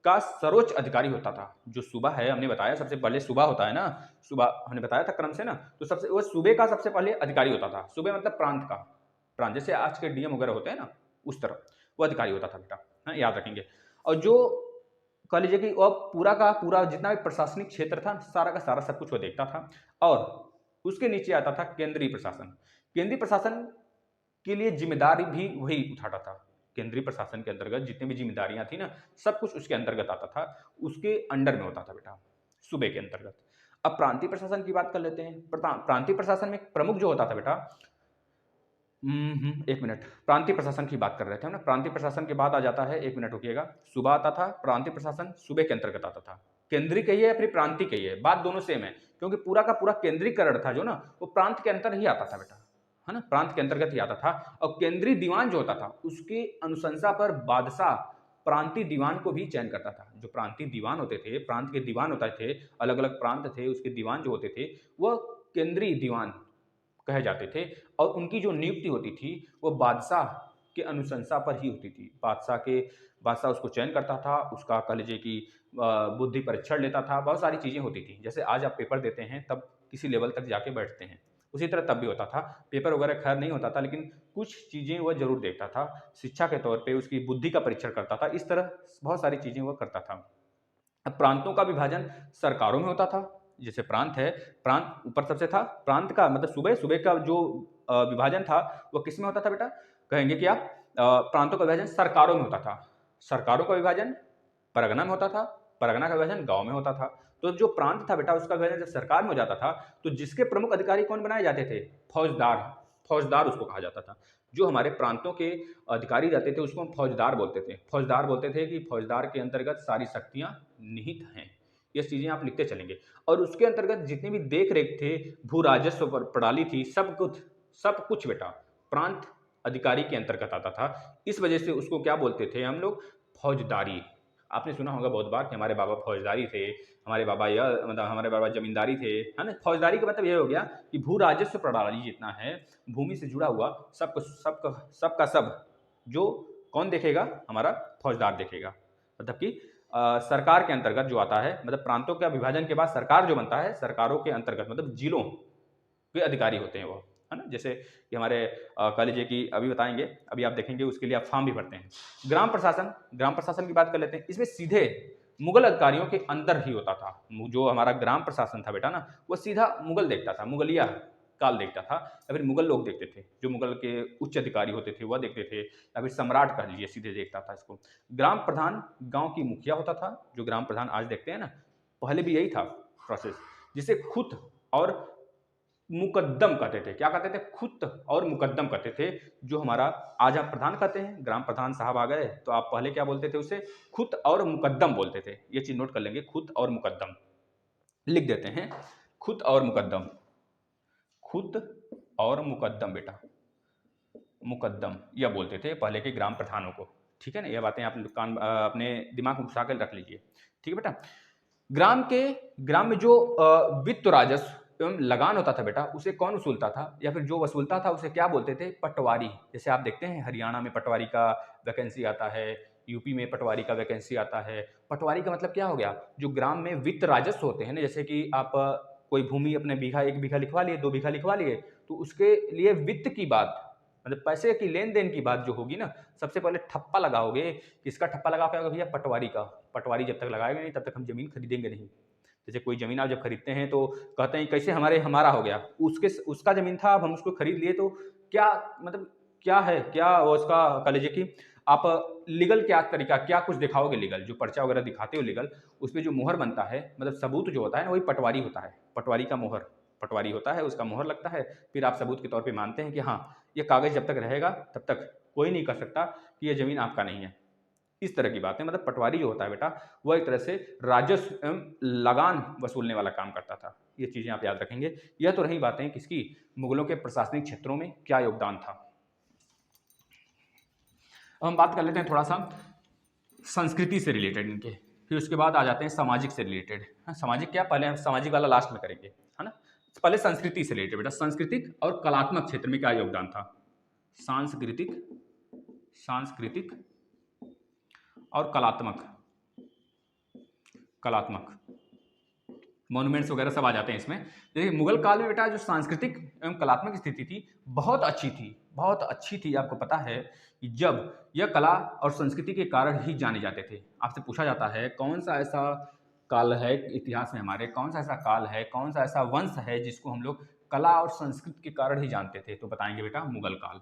का सर्वोच्च अधिकारी होता था। जो सूबा है, हमने बताया सबसे पहले सूबा होता है ना, सूबा हमने बताया था क्रम से ना, तो सबसे वह सूबे का सबसे पहले अधिकारी होता था। सूबे मतलब प्रांत का, प्रांत जैसे आज के डीएम वगैरह होते हैं ना, उस तरह वो अधिकारी होता था बेटा, है, याद रखेंगे। और जो कह लीजिए कि वह पूरा का पूरा जितना भी प्रशासनिक क्षेत्र था, सारा का सारा सब कुछ वो देखता था। और उसके नीचे आता था केंद्रीय प्रशासन। केंद्रीय प्रशासन के लिए जिम्मेदारी भी वही उठाता था। केंद्रीय प्रशासन के अंतर्गत जितनी भी जिम्मेदारियां थी ना, सब कुछ उसके अंतर्गत आता था, उसके अंडर में होता था बेटा, सूबे के अंतर्गत। अब प्रांतीय प्रशासन की बात कर लेते हैं। प्रांतीय प्रशासन में प्रमुख जो होता था बेटा, एक मिनट, प्रांतीय प्रशासन की बात कर रहे थे हम ना, प्रांतीय प्रशासन के बाद आ जाता है, एक मिनट रुकिएगा, सूबा आता था, प्रांतीय प्रशासन सूबे के अंतर्गत आता था, केंद्रीय कहिए या फिर प्रांतीय कहिए, बात दोनों सेम है, क्योंकि पूरा का पूरा केंद्रीकरण था जो ना, वो प्रांत के अंतर ही आता था बेटा, है ना, प्रांत के अंतर्गत ही आता था। और केंद्रीय दीवान जो होता था उसकी अनुशंसा पर बादशाह प्रांतीय दीवान को भी चयन करता था। जो प्रांतीय दीवान होते थे, प्रांत के दीवान होते थे, अलग अलग प्रांत थे, उसके दीवान जो होते थे वह केंद्रीय दीवान कहे जाते थे, और उनकी जो नियुक्ति होती थी वो बादशाह के अनुशंसा पर ही होती थी। बादशाह उसको चयन करता था, उसका कह लीजिए कि बुद्धि परीक्षण लेता था, बहुत सारी चीज़ें होती थी। जैसे आज आप पेपर देते हैं तब किसी लेवल तक जाके बैठते हैं, उसी तरह तब भी होता था। पेपर वगैरह खैर नहीं होता था, लेकिन कुछ चीज़ें वह जरूर देखता था, शिक्षा के तौर पे उसकी बुद्धि का परीक्षण करता था, इस तरह बहुत सारी चीज़ें वह करता था। अब प्रांतों का विभाजन सरकारों में होता था। जैसे प्रांत है, प्रांत ऊपर सबसे था, प्रांत का मतलब सूबे, सूबे का जो विभाजन था वो किस में होता था बेटा, कहेंगे कि आप प्रांतों का विभाजन सरकारों में होता था, सरकारों का विभाजन परगना में होता था, परगना का विभाजन गांव में होता था। तो जो प्रांत था बेटा उसका विभाजन जब सरकार में हो जाता था तो जिसके प्रमुख अधिकारी कौन बनाए जाते थे, फौजदार, फौजदार उसको कहा जाता था। जो हमारे प्रांतों के अधिकारी रहते थे उसको हम फौजदार बोलते थे। फौजदार बोलते थे कि फौजदार के अंतर्गत सारी शक्तियां निहित हैं। ये चीजें आप लिखते चलेंगे। और उसके अंतर्गत जितनी भी देख रेख थे, भू राजस्व प्रणाली थी, सब कुछ बेटा प्रांत अधिकारी के अंतर्गत आता था। इस वजह से उसको क्या बोलते थे हम लोग, फौजदारी। आपने सुना होगा बहुत बार कि हमारे बाबा फौजदारी थे, हमारे बाबा यह मतलब हमारे बाबा जमींदारी थे, है ना। फौजदारी का मतलब ये हो गया कि भू राजस्व प्रणाली जितना है, भूमि से जुड़ा हुआ सबका सब जो कौन देखेगा, हमारा फौजदार देखेगा। मतलब कि सरकार के अंतर्गत जो आता है, मतलब प्रांतों का विभाजन के बाद सरकार जो बनता है, सरकारों के अंतर्गत मतलब जिलों के अधिकारी होते हैं वो, है ना। जैसे कि हमारे कह लीजिए कि अभी बताएंगे, अभी आप देखेंगे, उसके लिए आप फॉर्म भी भरते हैं। ग्राम प्रशासन, ग्राम प्रशासन की बात कर लेते हैं। इसमें सीधे मुगल अधिकारियों के अंदर ही होता था। जो हमारा ग्राम प्रशासन था बेटा ना, वो सीधा मुगल देखता था, मुगलिया काल देखता था, या फिर मुगल लोग देखते थे। जो मुगल के उच्च अधिकारी होते थे वह देखते थे, या फिर सम्राट कह लीजिए सीधे देखता था इसको। ग्राम प्रधान गांव की मुखिया होता था। जो ग्राम प्रधान आज देखते हैं ना, पहले भी यही था प्रोसेस, जिसे खुद और मुकद्दम कहते थे। क्या कहते थे, खुद और मुकद्दम कहते थे। जो हमारा आज आप प्रधान कहते हैं, ग्राम प्रधान साहब आ गए, तो आप पहले क्या बोलते थे उसे, खुद और मुकद्दम बोलते थे। ये चीज नोट कर लेंगे, खुद और मुकद्दम लिख देते हैं। खुद और मुकद्दम, खुद और मुकद्दम बेटा, मुकद्दम यह बोलते थे पहले के ग्राम प्रधानों को। ठीक है ना, यह बातें आप अपने दिमाग में घुसा कर रख लीजिए। ठीक है बेटा। ग्राम में जो वित्त राजस्व एवं लगान होता था बेटा, उसे कौन वसूलता था, या फिर जो वसूलता था उसे क्या बोलते थे, पटवारी। जैसे आप देखते हैं हरियाणा में पटवारी का वैकेंसी आता है, यूपी में पटवारी का वैकेंसी आता है। पटवारी का मतलब क्या हो गया, जो ग्राम में वित्त राजस्व होते हैं ना, जैसे कि आप कोई भूमि अपने बीघा, 1 बीघा लिखवा लिए, 2 बीघा लिखवा लिए, तो उसके लिए वित्त की बात, मतलब पैसे की लेन देन की बात जो होगी ना, सबसे पहले ठप्पा लगाओगे। किसका ठप्पा लगा के भैया, पटवारी का। पटवारी जब तक लगाएंगे नहीं तब तक हम जमीन खरीदेंगे नहीं। जैसे कोई जमीन आप जब खरीदते हैं तो कहते हैं कैसे हमारा हो गया, उसका जमीन था, अब हम उसको खरीद लिए, तो क्या मतलब क्या है, क्या उसका कह लीजिए कि आप लीगल क्या तरीका, क्या कुछ दिखाओगे लीगल, जो पर्चा वगैरह दिखाते हो लीगल, उसमें जो मोहर बनता है, मतलब सबूत जो होता है ना, वही पटवारी होता है। पटवारी का मोहर, पटवारी होता है, उसका मोहर लगता है। फिर आप सबूत के तौर पे मानते हैं कि हाँ, ये कागज जब तक रहेगा तब तक कोई नहीं कह सकता कि ये जमीन आपका नहीं है। इस तरह की बातें, मतलब पटवारी जो होता है बेटा, वह एक तरह से राजस्व एवं लगान वसूलने वाला काम करता था। ये चीजें आप याद रखेंगे। यह तो रही बातें किसकी, मुगलों के प्रशासनिक क्षेत्रों में क्या योगदान था। अब हम बात कर लेते हैं थोड़ा सा संस्कृति से रिलेटेड इनके, फिर उसके बाद आ जाते हैं सामाजिक से रिलेटेड। सामाजिक क्या, पहले हम सामाजिक वाला लास्ट में करेंगे, है ना। पहले संस्कृति से रिलेटेड बेटा, सांस्कृतिक और कलात्मक क्षेत्र में क्या योगदान था। सांस्कृतिक और कलात्मक मॉन्यूमेंट्स वगैरह सब आ जाते हैं इसमें। देखिए मुगल काल में बेटा जो सांस्कृतिक एवं कलात्मक स्थिति थी बहुत अच्छी थी। आपको पता है कि जब यह कला और संस्कृति के कारण ही जाने जाते थे। आपसे पूछा जाता है कौन सा ऐसा काल है इतिहास में हमारे, कौन सा ऐसा काल है, कौन सा ऐसा वंश है जिसको हम लोग कला और संस्कृति के कारण ही जानते थे, तो बताएंगे बेटा मुगल काल।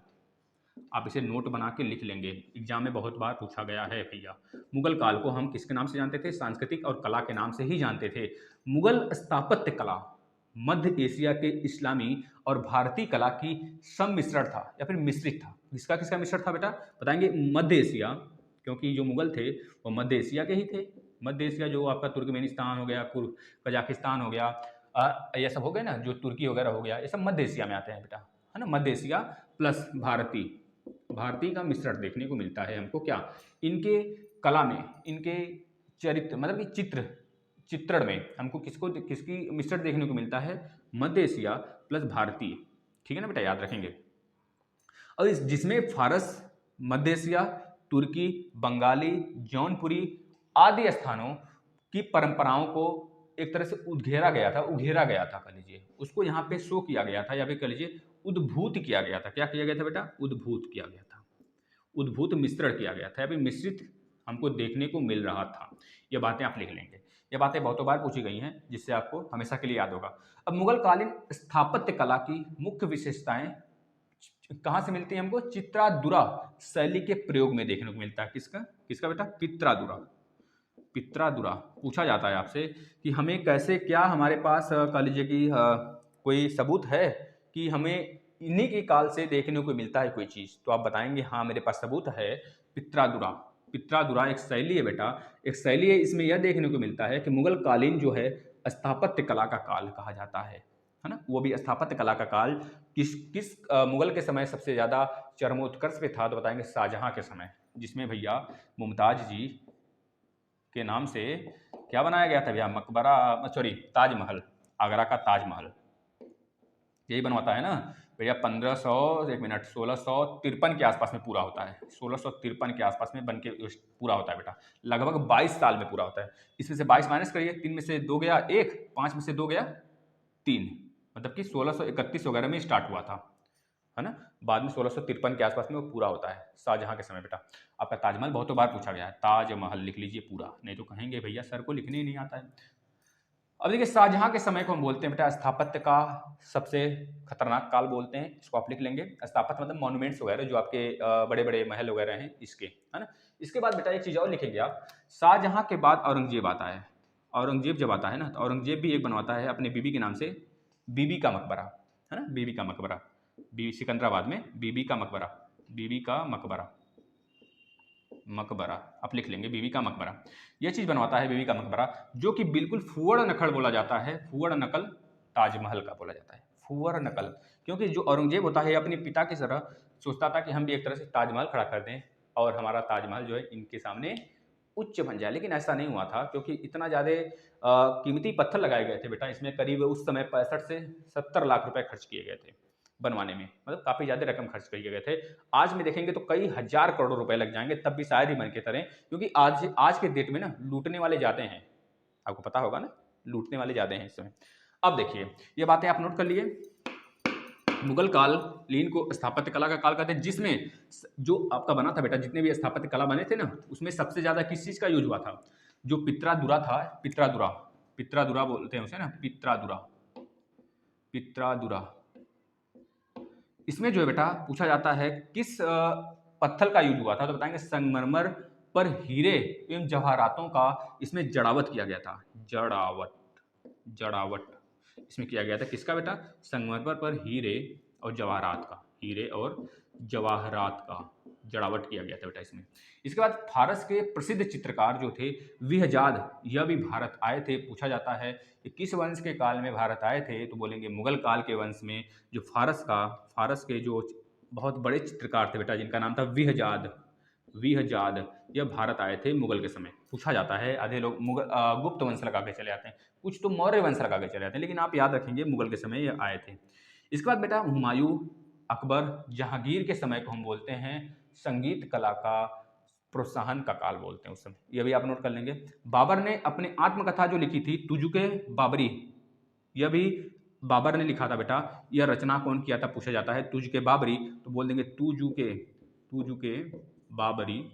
आप इसे नोट बना के लिख लेंगे, एग्जाम में बहुत बार पूछा गया है भैया। मुगल काल को हम किसके नाम से जानते थे, सांस्कृतिक और कला के नाम से ही जानते थे। मुगल स्थापत्य कला मध्य एशिया के इस्लामी और भारतीय कला की सम्मिश्रण था या फिर मिश्रित था। किसका किसका मिश्रण था बेटा, बताएंगे मध्य एशिया, क्योंकि जो मुगल थे वो मध्य एशिया के ही थे, मध्य एशिया जो आपका तुर्कमेनिस्तान हो गया, कजाकिस्तान हो गया, ये सब हो गए ना, जो तुर्की वगैरह हो गया, ये सब मध्य एशिया में आते हैं बेटा, है ना। मध्य एशिया प्लस भारतीय का मिश्रण देखने को मिलता है हमको, क्या इनके कला में, इनके चरित्र मतलब कि चित्रण में हमको किसकी मिश्रण देखने को मिलता है, मध्य एशिया प्लस भारतीय, ठीक है ना बेटा, याद रखेंगे। और जिसमें फारस, मध्य एशिया, तुर्की, बंगाली, जौनपुरी आदि स्थानों की परंपराओं को एक तरह से उघेरा गया था कह लीजिए, उसको यहाँ पे शो किया गया था, या फिर कह लीजिए उद्भूत किया गया था। क्या किया गया था बेटा, उद्भूत किया गया था, उद्भूत मिश्रण किया गया था, या फिर मिश्रित हमको देखने को मिल रहा था। ये बातें आप लिख लेंगे, ये बातें बहुतों बार पूछी गई हैं, जिससे आपको हमेशा के लिए याद होगा। अब मुगल कालीन स्थापत्य कला की मुख्य विशेषताएं कहाँ से मिलती है हमको, चित्रादुरा शैली के प्रयोग में देखने को मिलता है। किसका बेटा, पित्रादुरा पूछा जाता है आपसे कि हमें कैसे, क्या हमारे पास कह लीजिए कि कोई सबूत है कि हमें इन्हीं के काल से देखने को मिलता है कोई चीज़, तो आप बताएंगे हाँ मेरे पास सबूत है। पित्रादुरा एक शैली है बेटा, एक शैली है, इसमें यह देखने को मिलता है कि मुगल कालीन जो है स्थापत्य कला का काल कहा जाता है ना। वो भी स्थापत्य कला का काल किस मुगल के समय सबसे ज़्यादा चरमोत्कर्ष पे था, तो बताएंगे शाहजहां के समय, जिसमें भैया मुमताज जी के नाम से क्या बनाया गया था भैया, मकबरा, सॉरी ताजमहल, आगरा का ताजमहल यही बनवाता है ना भैया। 1653 के आसपास में पूरा होता है, 1653 के आसपास में बन के पूरा होता है बेटा, लगभग 22 साल में पूरा होता है। इसमें से 22 माइनस करिए, 3 में से 2 गया 1, 5 में से 2 गया 3, मतलब कि 1631 वगैरह में स्टार्ट हुआ था, है ना। बाद में 1653 के आसपास में वो पूरा होता है, शाहजहां के समय बेटा। आपका ताजमहल बहुत बार पूछा गया है, ताजमहल लिख लीजिए पूरा, नहीं तो कहेंगे भैया सर को लिखने ही नहीं आता है। अब देखिए शाहजहां के समय को हम बोलते हैं बेटा स्थापत्य का सबसे खतरनाक काल बोलते हैं, इसको आप लिख लेंगे। स्थापत्य मतलब मॉन्यूमेंट्स वगैरह जो आपके बड़े बड़े महल वगैरह हैं, इसके, है ना। इसके बाद बेटा एक चीज़ और लिखेंगे आप, शाहजहां के बाद औरंगजेब आता है। औरंगजेब जब आता है ना, तो औरंगजेब भी एक बनवाता है अपने बीबी के नाम से, बीबी का मकबरा, है ना, बीबी का मकबरा, बीबी सिकंदराबाद में बीबी का मकबरा आप लिख लेंगे, बीबी का मकबरा। यह चीज़ बनवाता है बीबी का मकबरा, जो कि बिल्कुल फुअड़ नकल बोला जाता है, फुअड़ नकल ताजमहल का बोला जाता है, फुअड़ नकल। क्योंकि जो औरंगजेब होता है अपने पिता की तरह सोचता था कि हम भी एक तरह से ताजमहल खड़ा कर दें और हमारा ताजमहल जो है इनके सामने उच्च बन जाए, लेकिन ऐसा नहीं हुआ था, क्योंकि इतना ज़्यादा कीमती पत्थर लगाए गए थे बेटा इसमें, करीब उस समय 65 से 70 लाख रुपए खर्च किए गए थे बनवाने में, मतलब काफ़ी ज़्यादा रकम खर्च किए गए थे। आज में देखेंगे तो कई हजार करोड़ रुपए लग जाएंगे, तब भी शायद ही बन के तरें, क्योंकि आज के डेट में ना लूटने वाले ज़्यादा हैं, आपको पता होगा ना, लूटने वाले ज़्यादा हैं इस समय। अब देखिए ये बातें आप नोट कर लिए, मुगल कालीन को स्थापत्य कला का काल कहते हैं, जिसमें जो आपका बना था बेटा, जितने भी स्थापत्य कला बने थे ना, उसमें सबसे ज़्यादा किस चीज़ का यूज हुआ था, जो पित्रादुरा था, पित्रादुरा बोलते हैं उसे ना, पित्रादुरा। इसमें जो है बेटा पूछा जाता है किस पत्थर का यूज हुआ था, तो बताएंगे संगमरमर पर हीरे एवं जवाहरातों का इसमें जड़ावत किया गया था, जड़ावट इसमें किया गया था, किसका बेटा, संगमरमर पर हीरे और जवाहरात का जड़ावट किया गया था बेटा इसमें। इसके बाद फारस के प्रसिद्ध चित्रकार जो थे विहजाद, यह भी भारत आए थे। पूछा जाता है कि किस वंश के काल में भारत आए थे, तो बोलेंगे मुगल काल के वंश में। जो फारस के जो बहुत बड़े चित्रकार थे बेटा, जिनका नाम था विहजाद, यह भारत आए थे मुगल के समय। पूछा जाता है, आधे लोग गुप्त वंश लगा के चले आते हैं, कुछ तो मौर्य वंश लगा के चले आते हैं, लेकिन आप याद रखेंगे मुगल के समय ये आए थे। इसके बाद बेटा हुमायूं, अकबर, जहांगीर के समय को हम बोलते हैं संगीत कला का प्रोत्साहन का काल बोलते हैं उस समय, यह भी आप नोट कर लेंगे। बाबर ने अपने आत्मकथा जो लिखी थी तुजुके बाबरी, यह भी बाबर ने लिखा था बेटा। यह रचना कौन किया था पूछा जाता है, तुजुके बाबरी, तो बोल देंगे तुजुके बाबरी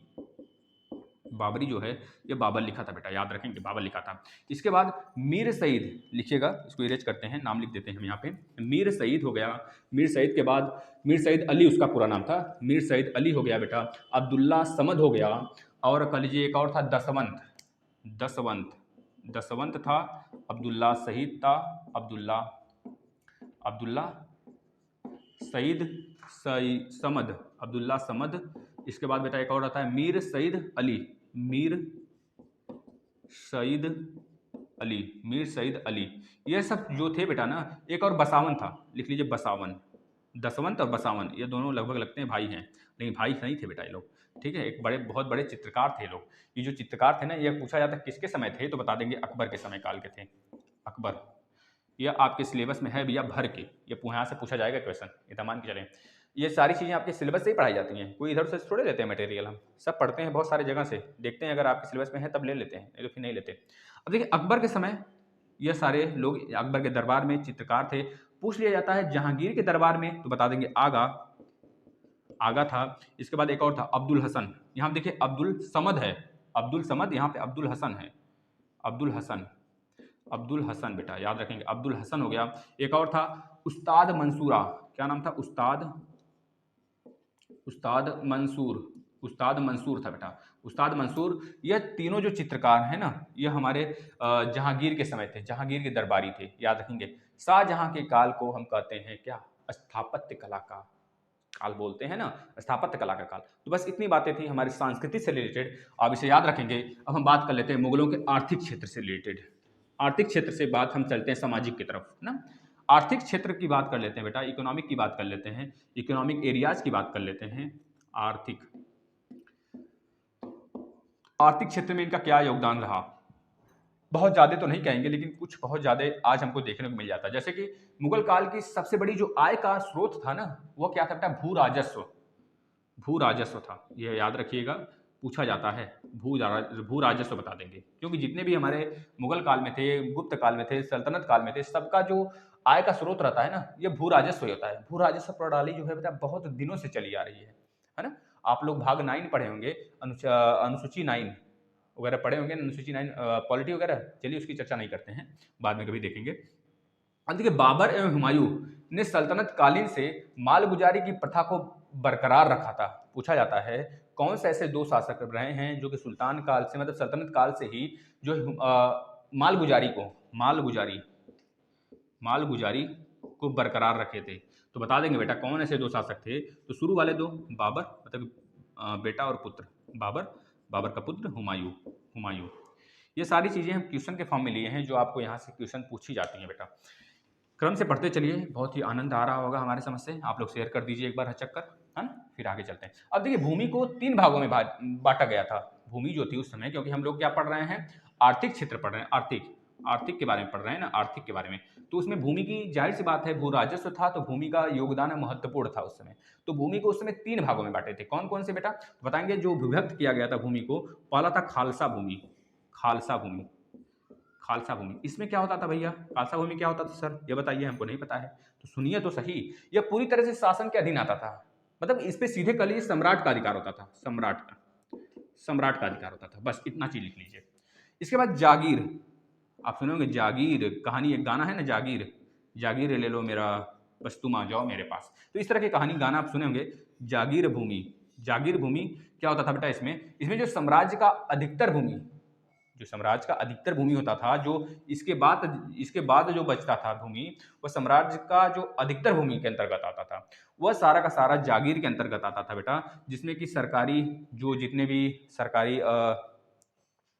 जो है ये बाबर लिखा था बेटा, याद रखेंगे बाबर लिखा था। इसके बाद मीर सईद लिखिएगा, इसको इरेज करते हैं, नाम लिख देते हैं हम यहाँ पे, मीर सईद हो गया। मीर सईद के बाद मीर सईद अली उसका पूरा नाम था, मीर सईद अली हो गया बेटा। अब्दुल्ला समद हो गया, और कह लीजिए एक और था दसवंत था, अब्दुल्ला शहीद था, अब्दुल्ला अब्दुल्ला समद। इसके बाद बेटा एक और आता है मीर सईद सईद अली, मीर सईद अली, ये सब जो थे बेटा ना। एक और बसावन था, लिख लीजिए बसावन, दसवंत और बसावन, ये दोनों लगभग लगते हैं भाई हैं, लेकिन भाई नहीं थे बेटा ये लोग। ठीक है, एक बड़े बहुत बड़े चित्रकार थे ये लोग। ये जो चित्रकार थे ना, ये पूछा जाता किसके समय थे, तो बता देंगे अकबर के समय काल के थे। अकबर, यह आपके सिलेबस में है भैया भर के, ये यहाँ से पूछा जाएगा क्वेश्चन, ये मान के चलें। ये सारी चीज़ें आपके सिलेबस से ही पढ़ाई जाती हैं, कोई इधर से थोड़े लेते हैं मटेरियल, हम सब पढ़ते हैं बहुत सारे जगह से, देखते हैं अगर आपके सिलेबस में है तब ले लेते हैं, नहीं तो फिर नहीं लेते। अब देखिए अकबर के समय ये सारे लोग अकबर के दरबार में चित्रकार थे। पूछ लिया जाता है जहांगीर के दरबार में, तो बता देंगे आगा, आगा था। इसके बाद एक और था अब्दुल हसन, यहाँ देखिए अब्दुल समद है, अब्दुल समद, यहाँ पे अब्दुल हसन है, अब्दुल हसन, अब्दुल हसन बेटा याद रखेंगे, अब्दुल हसन हो गया। एक और था उस्ताद मंसूरा, क्या नाम था, उस्ताद, उस्ताद मंसूर, उस्ताद मंसूर था बेटा, उस्ताद मंसूर। ये तीनों जो चित्रकार हैं ना, ये हमारे जहांगीर के समय थे, जहांगीर के दरबारी थे, याद रखेंगे। शाहजहां के काल को हम कहते हैं क्या, स्थापत्य कला का काल बोलते हैं ना, स्थापत्य कला का काल। तो बस इतनी बातें थी हमारी संस्कृति से रिलेटेड, आप इसे याद रखेंगे। अब हम बात कर लेते हैं मुगलों के आर्थिक क्षेत्र से रिलेटेड। आर्थिक क्षेत्र से बात हम चलते हैं सामाजिक की तरफ ना। आर्थिक क्षेत्र की बात कर लेते हैं बेटा, इकोनॉमिक की बात कर लेते हैं, इकोनॉमिक एरियाज की बात कर लेते हैं। आर्थिक, आर्थिक क्षेत्र में इनका क्या योगदान रहा, बहुत ज़्यादा तो नहीं कहेंगे, लेकिन कुछ बहुत ज़्यादा आज हमको देखने को मिल जाता है। जैसे कि मुगल काल की सबसे बड़ी जो आय का स्रोत था ना, वो क्या था बेटा, भू राजस्व, भू राजस्व था, यह याद रखिएगा, पूछा जाता है। भू राजस्व बता देंगे, क्योंकि जितने भी हमारे मुगल काल में थे, गुप्त काल में थे, सल्तनत काल में थे, सबका जो आय का स्रोत रहता है ना, ये भू राजस्व ही होता है। भू राजस्व प्रणाली जो है बेटा बहुत दिनों से चली आ रही है ना। आप लोग भाग 9 पढ़े होंगे, अनुसूची 9 वगैरह पढ़े होंगे, अनुसूची 9 पॉलिटी वगैरह, चलिए उसकी चर्चा नहीं करते हैं, बाद में कभी देखेंगे। अब देखिए बाबर एवं हुमायूं ने सल्तनत कालीन से मालगुजारी की प्रथा को बरकरार रखा था। पूछा जाता है कौन से ऐसे दो शासक रहे हैं जो कि सुल्तान काल से, मतलब सल्तनत काल से ही जो मालगुजारी को, मालगुजारी को बरकरार रखे थे। तो बता देंगे बेटा कौन ऐसे दो शासक थे। तो शुरू वाले दो, बाबर मतलब बेटा और पुत्र, बाबर, बाबर का पुत्र हुमायूं, हुमायूं। ये सारी चीज़ें हम क्वेश्चन के फॉर्म में लिए हैं, जो आपको यहाँ से क्वेश्चन पूछी जाती हैं बेटा। क्रम से पढ़ते चलिए, बहुत ही आनंद आ रहा होगा हमारे समझ से। आप लोग शेयर कर दीजिए एक बार चक्कर, है ना, फिर आगे चलते हैं। अब देखिए भूमि को 3 भागों में बांटा गया था। भूमि जो थी उस समय, क्योंकि हम लोग क्या पढ़ रहे हैं, आर्थिक क्षेत्र पढ़ रहे हैं, आर्थिक के बारे में पढ़ रहे हैं ना, आर्थिक के बारे में। तो उसमें भूमि की जाहिर सी बात है, भू राजस्व था, तो भूमि का योगदान महत्वपूर्ण था उस समय। तो भूमि को उस समय 3 भागों में बांटे थे। कौन कौन से बेटा बताएंगे। जो विभक्त किया गया था भूमि को, पहला था खालसा भूमि, खालसा भूमि, खालसा भूमि। इसमें क्या होता था भैया, खालसा भूमि क्या होता था सर, ये बताइए, हमको नहीं पता है तो सुनिए तो सही। यह पूरी तरह से शासन के अधीन आता था, मतलब इस पे सीधे कह लीजिए सम्राट का अधिकार होता था, सम्राट का अधिकार होता था, बस इतना चीज लिख लीजिए। इसके बाद जागीर, आप सुने होंगे जागीर, कहानी एक गाना है ना, जागीर, जागीर ले लो मेरा, बस तुम आ जाओ मेरे पास। तो इस तरह की कहानी गाना आप सुने होंगे। जागीर भूमि, जागीर भूमि क्या होता था बेटा, इसमें जो साम्राज्य का अधिकतर भूमि, जो साम्राज्य का अधिकतर भूमि होता था, जो इसके बाद जो बचता था भूमि, वह साम्राज्य का जो अधिकतर भूमि के अंतर्गत आता था, वह सारा का सारा जागीर के अंतर्गत आता था बेटा। जिसमें कि सरकारी, जो जितने भी सरकारी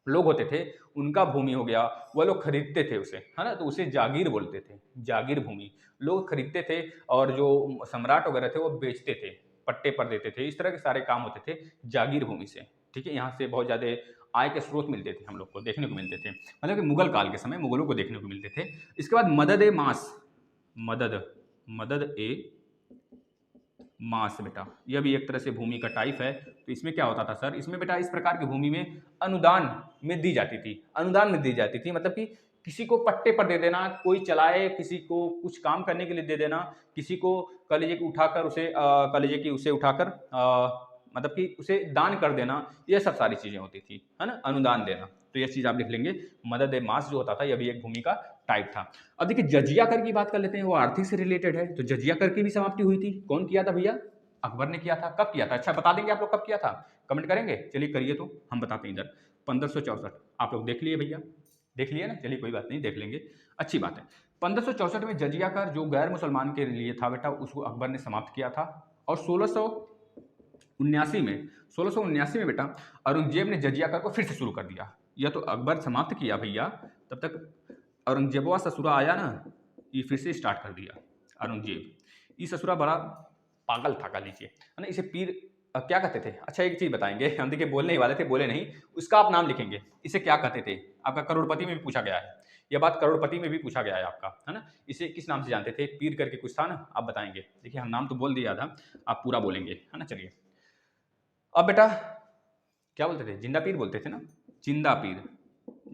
लोग होते थे, उनका भूमि हो गया, वह लोग खरीदते थे उसे, है ना, तो उसे जागीर बोलते थे, जागीर भूमि। लोग खरीदते थे और जो सम्राट वगैरह थे वो बेचते थे, पट्टे पर देते थे, इस तरह के सारे काम होते थे जागीर भूमि से। ठीक है, यहाँ से बहुत ज़्यादा आय के स्रोत मिलते थे, हम लोग को देखने को मिलते थे, मतलब कि मुगल काल के समय मुगलों को देखने को मिलते थे। इसके बाद मदद ए मास, मदद ए मास बेटा, यह भी एक तरह से भूमि का टाइप है। तो इसमें क्या होता था सर, इसमें बेटा इस प्रकार की भूमि में अनुदान में दी जाती थी, अनुदान में दी जाती थी, मतलब कि किसी को पट्टे पर दे देना, कोई चलाए, किसी को कुछ काम करने के लिए दे देना, किसी को कह लीजिए कि उठाकर उसे कह लीजिए कि उसे उठाकर मतलब कि उसे दान कर देना, ये सब सारी चीजें होती थी, है ना, अनुदान देना। तो ये चीज आप लिख लेंगे। मदद ए मास जो होता था, यह भी एक भूमि का टाइप था। अब देखिए जजिया कर की बात कर लेते हैं, वो आर्थिक से रिलेटेड है। तो जजिया कर की भी समाप्ति हुई थी, कौन किया था भैया, अकबर ने किया था। कब किया था, अच्छा बता देंगे आप लोग कब किया था, कमेंट करेंगे, चलिए करिए तो हम बताते हैं। इधर 1564, आप लोग देख लिए भैया, देख लिए ना, चलिए कोई बात नहीं, देख लेंगे, अच्छी बात है। 1564 में जजिया कर जो गैर मुसलमान के लिए था बेटा, उसको अकबर ने समाप्त किया था। और 1679 में बेटा औरंगजेब ने जजिया कर को फिर से शुरू कर दिया। यह तो अकबर समाप्त किया भैया, तब तक औरंगजेबवा ससुरा आया ना, ये फिर से स्टार्ट कर दिया। औरंगजेब ये ससुरा बड़ा पागल था कह लीजिए, है ना। इसे पीर क्या कहते थे? अच्छा एक चीज़ बताएंगे, हम देखिए बोलने ही वाले थे, बोले नहीं, उसका आप नाम लिखेंगे, इसे क्या कहते थे? आपका करोड़पति में भी पूछा गया है, यह बात करोड़पति में भी पूछा गया है आपका, है ना। इसे किस नाम से जानते थे? पीर करके कुछ था ना, आप बताएंगे। देखिए हम नाम तो बोल दिया था, आप पूरा बोलेंगे, है ना। चलिए अब बेटा क्या बोलते थे? जिंदा पीर बोलते थे ना, जिंदा पीर,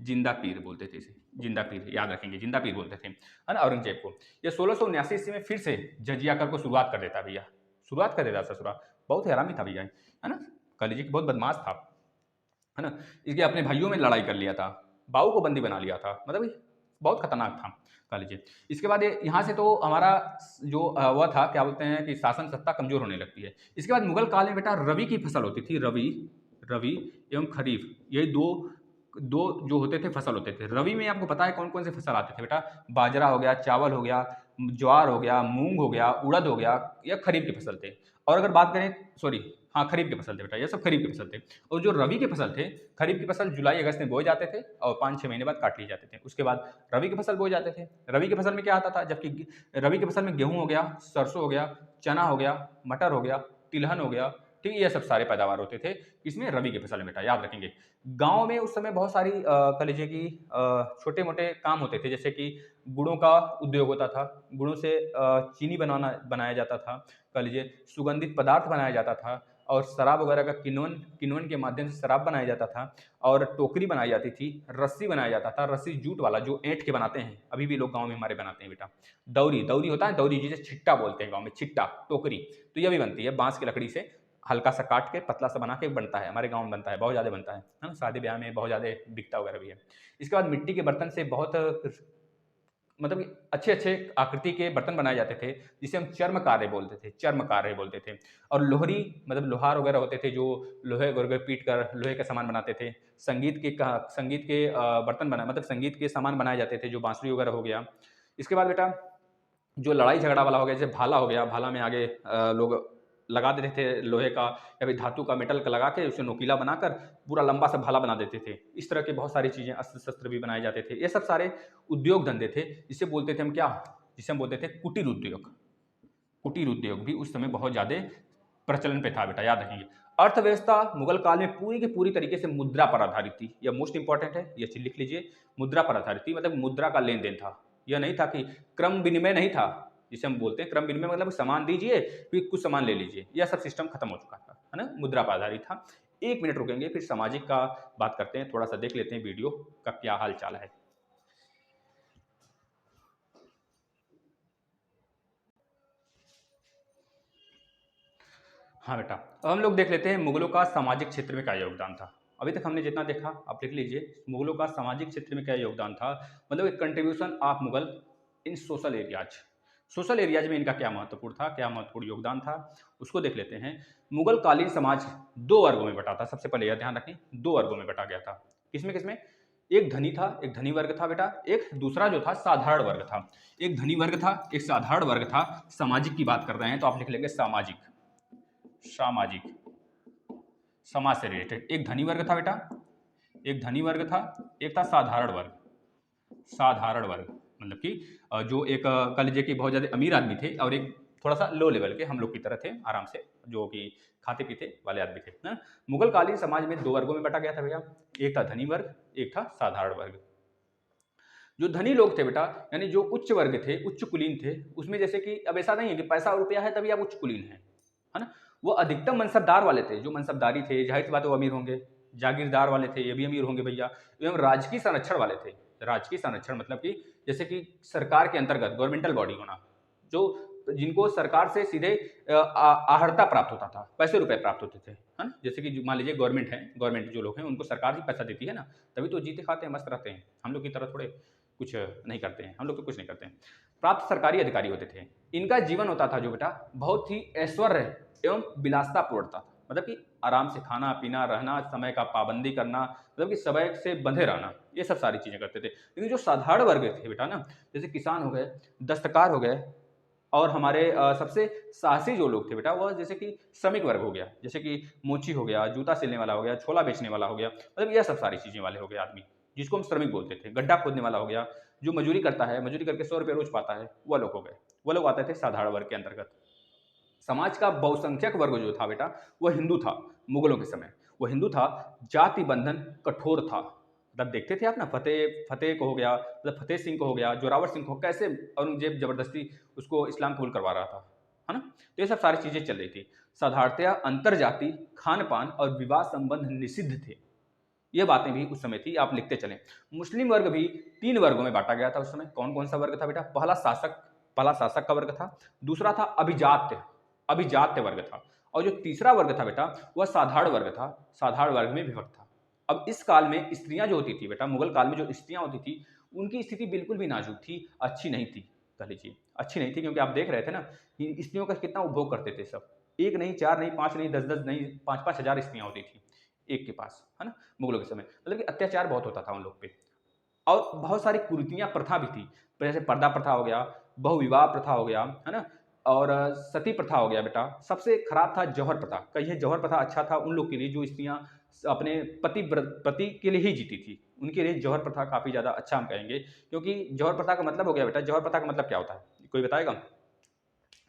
जिंदा पीर बोलते थे इसे, जिंदा पीर याद रखेंगे, जिंदा पीर बोलते थे, है ना, औरंगजेब को। ये 1679 ईस्वी में फिर से जजिया कर को शुरुआत कर देता भैया, शुरुआत कर देता ससुरा। बहुत हरामी था भैया, है ना, कह लीजिए कि बहुत बदमाश था, है ना। इसके अपने भाइयों में लड़ाई कर लिया था, बाऊ को बंदी बना लिया था, मतलब ये बहुत खतरनाक था कह लीजिए। इसके बाद ये यहाँ से तो हमारा जो वह था, क्या बोलते हैं कि शासन सत्ता कमजोर होने लगती है। इसके बाद मुगल काल में बेटा रवि की फसल होती थी, रवि, रवि एवं खरीफ, यही दो दो जो होते थे फसल होते थे। रवि में आपको पता है कौन कौन से फसल आते थे बेटा? बाजरा हो गया, चावल हो गया, ज्वार हो गया, मूंग हो गया, उड़द हो गया, यह खरीफ की फसल थे। और अगर बात करें, सॉरी हाँ खरीफ की फसल थे बेटा, ये सब खरीफ की फसल थे। और जो रवि की फसल थे, खरीफ की फसल जुलाई अगस्त में बोए जाते थे और 5-6 महीने बाद काट लिए जाते थे। उसके बाद रवि की फसल बोए जाते थे। रवि की फसल में क्या आता था? जबकि रवि की फसल में गेहूं हो गया, सरसों हो गया, चना हो गया, मटर हो गया, तिलहन हो गया, ठीक है, ये सब सारे पैदावार होते थे इसमें रवि की फसल में बेटा, याद रखेंगे। गांव में उस समय बहुत सारी कह लीजिए कि छोटे मोटे काम होते थे, जैसे कि गुड़ों का उद्योग होता था, गुड़ों से चीनी बनाया जाता था, कह लीजिए सुगंधित पदार्थ बनाया जाता था, और शराब वगैरह का किण्वन किण्वन के माध्यम से शराब बनाया जाता था, और टोकरी बनाई जाती थी, रस्सी बनाया जाता था, रस्सी जूट वाला जो ऐंठ के बनाते हैं, अभी भी लोग गांव में हमारे बनाते हैं बेटा। दौरी, दौरी होता है, दौरी जिसे छिट्टा बोलते हैं गांव में, छिट्टा टोकरी, तो यह भी बनती है बांस की लकड़ी से, हल्का सा काट के पतला सा बना के बनता है, हमारे गांव में बनता है, बहुत ज़्यादा बनता है ना, शादी ब्याह में बहुत ज़्यादा बिकता वगैरह भी है। इसके बाद मिट्टी के बर्तन से बहुत मतलब कि अच्छे अच्छे आकृति के बर्तन बनाए जाते थे, जिसे हम चर्म कार्य बोलते थे, चर्म कार्य बोलते थे। और लोहरी मतलब लोहार वगैरह होते थे, जो लोहे वगैरह पीट कर लोहे का सामान बनाते थे। संगीत के बर्तन बनाए, मतलब संगीत के सामान बनाए जाते थे, जो बांसुरी वगैरह हो गया। इसके बाद बेटा जो लड़ाई झगड़ा वाला हो गया, जैसे भाला हो गया, भाला में आगे लोग लगा देते थे लोहे का या फिर धातु का, मेटल का लगा के उसे नोकीला बनाकर पूरा लंबा सा भाला बना देते थे। इस तरह के बहुत सारी चीज़ें, अस्त्र शस्त्र भी बनाए जाते थे। ये सब सारे उद्योग धंधे थे, जिसे बोलते थे हम क्या, जिसे हम बोलते थे कुटीर उद्योग। कुटीर उद्योग भी उस समय बहुत ज़्यादा प्रचलन पे था बेटा, याद रखेंगे। अर्थव्यवस्था मुगल काल में पूरी की पूरी तरीके से मुद्रा पर आधारित थी, यह मोस्ट इंपॉर्टेंट है, यह चीज लिख लीजिए। मुद्रा पर आधारित थी, मतलब मुद्रा का लेन देन था। यह नहीं था कि क्रम विनिमय नहीं था, जिसे हम बोलते हैं क्रम विनिमय, मतलब सामान दीजिए फिर कुछ सामान ले लीजिए, यह सब सिस्टम खत्म हो चुका था, है ना, मुद्रा पर आधारित था। 1 मिनट रुकेंगे, फिर सामाजिक का बात करते हैं, थोड़ा सा देख लेते हैं वीडियो का क्या हाल चाल है। हाँ बेटा, अब हम लोग देख लेते हैं मुगलों का सामाजिक क्षेत्र में क्या योगदान था। अभी तक हमने जितना देखा आप लिख लीजिए, मुगलों का सामाजिक क्षेत्र में क्या योगदान था, मतलब एक contribution of Mughal in social areas. Social areas में इनका क्या महत्वपूर्ण था, क्या महत्वपूर्ण योगदान था, उसको देख लेते हैं। मुगल कालीन समाज 2 वर्गों में बटा था, सबसे पहले यह ध्यान रखें, 2 वर्गों में बटा गया था। किसमें किसमें? एक धनी था, एक धनी वर्ग था बेटा, एक दूसरा जो था साधारण वर्ग था। एक धनी वर्ग था, एक साधारण वर्ग था। सामाजिक की बात कर रहे हैं तो आप लिख लेंगे सामाजिक, सामाजिक, समाज से रिलेटेड। एक धनी वर्ग था बेटा, एक धनी वर्ग था, एक था साधारण वर्ग। साधारण वर्ग मतलब कि जो एक कह लीजिए कि बहुत ज़्यादा अमीर आदमी थे, और एक थोड़ा सा लो लेवल के हम लोग की तरह थे, आराम से जो कि खाते पीते वाले आदमी थे ना। मुगल कालीन समाज में 2 वर्गों में बटा गया था भैया, एक था धनी वर्ग, एक था साधारण वर्ग। जो धनी लोग थे बेटा, यानी जो उच्च वर्ग थे, उच्च कुलीन थे, उसमें जैसे कि अब ऐसा नहीं है कि पैसा और रुपया है तभी आप उच्च कुलीन हैं, है ना। वो अधिकतम मनसबदार वाले थे, जो मनसबदारी थे, जाहिर सी बात है वो अमीर होंगे। जागीरदार वाले थे, ये भी अमीर होंगे भैया। एवं राजकीय संरक्षण वाले थे। राजकीय संरक्षण मतलब कि जैसे कि सरकार के अंतर्गत गवर्नमेंटल बॉडी होना, जो जिनको सरकार से सीधे आहर्ता प्राप्त होता था, पैसे रुपए प्राप्त होते थे, है ना। जैसे कि मान लीजिए गवर्नमेंट है, गवर्नमेंट जो लोग हैं उनको सरकार ही पैसा देती है ना, तभी तो जीते खाते हैं, मस्त रहते हैं। हम लोग की तरह थोड़े कुछ नहीं करते हैं, हम लोग तो कुछ नहीं करते हैं। प्राप्त सरकारी अधिकारी होते थे। इनका जीवन होता था जो बेटा, बहुत ही ऐश्वर्य एवं विलासतापूर्ण था, मतलब कि आराम से खाना पीना रहना, समय का पाबंदी करना, मतलब कि समय से बंधे रहना, ये सब सारी चीजें करते थे। लेकिन जो साधारण वर्ग थे बेटा ना, जैसे किसान हो गए, दस्तकार हो गए, और हमारे सबसे साहसी जो लोग थे बेटा वह जैसे कि श्रमिक वर्ग हो गया, जैसे कि मोची हो गया, जूता सिलने वाला हो गया, छोला बेचने वाला हो गया, मतलब यह सब सारी चीज़ें वाले हो गए आदमी, जिसको हम श्रमिक बोलते थे। गड्ढा खोदने वाला हो गया, जो मजदूरी करता है, मजदूरी करके 100 रुपये रोज़ पाता है, वह लोग हो गए। वह लोग आते थे साधारण वर्ग के अंतर्गत। समाज का बहुसंख्यक वर्ग जो था बेटा, वह हिंदू था मुगलों के समय। वह हिंदू था, जाति बंधन कठोर था। तब देखते थे आप ना, फतेह फतेह को हो गया, मतलब फतेह सिंह को हो गया, जोरावर सिंह को, कैसे औरंगजेब जबरदस्ती उसको इस्लाम कबूल करवा रहा था, है ना? तो ये सब सारी चीज़ें चल रही थी। साधारणतया अंतरजाति, खान-पान और विवाह संबंध निषिद्ध थे। ये बातें भी उस समय थी, आप लिखते चलें। मुस्लिम वर्ग भी 3 वर्गों में बाँटा गया था उस समय। कौन-कौन सा वर्ग था बेटा? पहला शासक का वर्ग था, दूसरा था अभिजात्य, अभिजात्य वर्ग था, और जो तीसरा वर्ग था बेटा, वह साधारण वर्ग था, साधारण वर्ग में विभक्त था। अब इस काल में स्त्रियाँ जो होती थी बेटा, मुगल काल में जो स्त्रियाँ होती थी, उनकी स्थिति बिल्कुल भी नाजुक थी, अच्छी नहीं थी, कह लीजिए। अच्छी नहीं थी, क्योंकि आप देख रहे थे ना कि स्त्रियों का कितना उपभोग करते थे सब। 1 नहीं, 4 नहीं, 5 नहीं, 10-10 नहीं, 5-5 हज़ार स्त्रियाँ होती थी, एक के पास, है ना? मुगलों के समय। मतलब कि अत्याचार बहुत होता था उन लोग पे। और बहुत सारी कुरीतियाँ, प्रथा भी थी। जैसे पर्दा प्रथा हो गया, बहुविवाह प्रथा हो गया, है ना? और सती प्रथा हो गया बेटा। सबसे खराब था जौहर प्रथा। कहिए जौहर प्रथा अच्छा था उन लोग के लिए जो स्त्रियाँ अपने पति के लिए ही जीती थी। उनके लिए जौहर प्रथा काफ़ी ज़्यादा अच्छा हम कहेंगे, क्योंकि जौहर प्रथा का मतलब हो गया बेटा, जौहर प्रथा का मतलब क्या होता है? कोई बताएगा?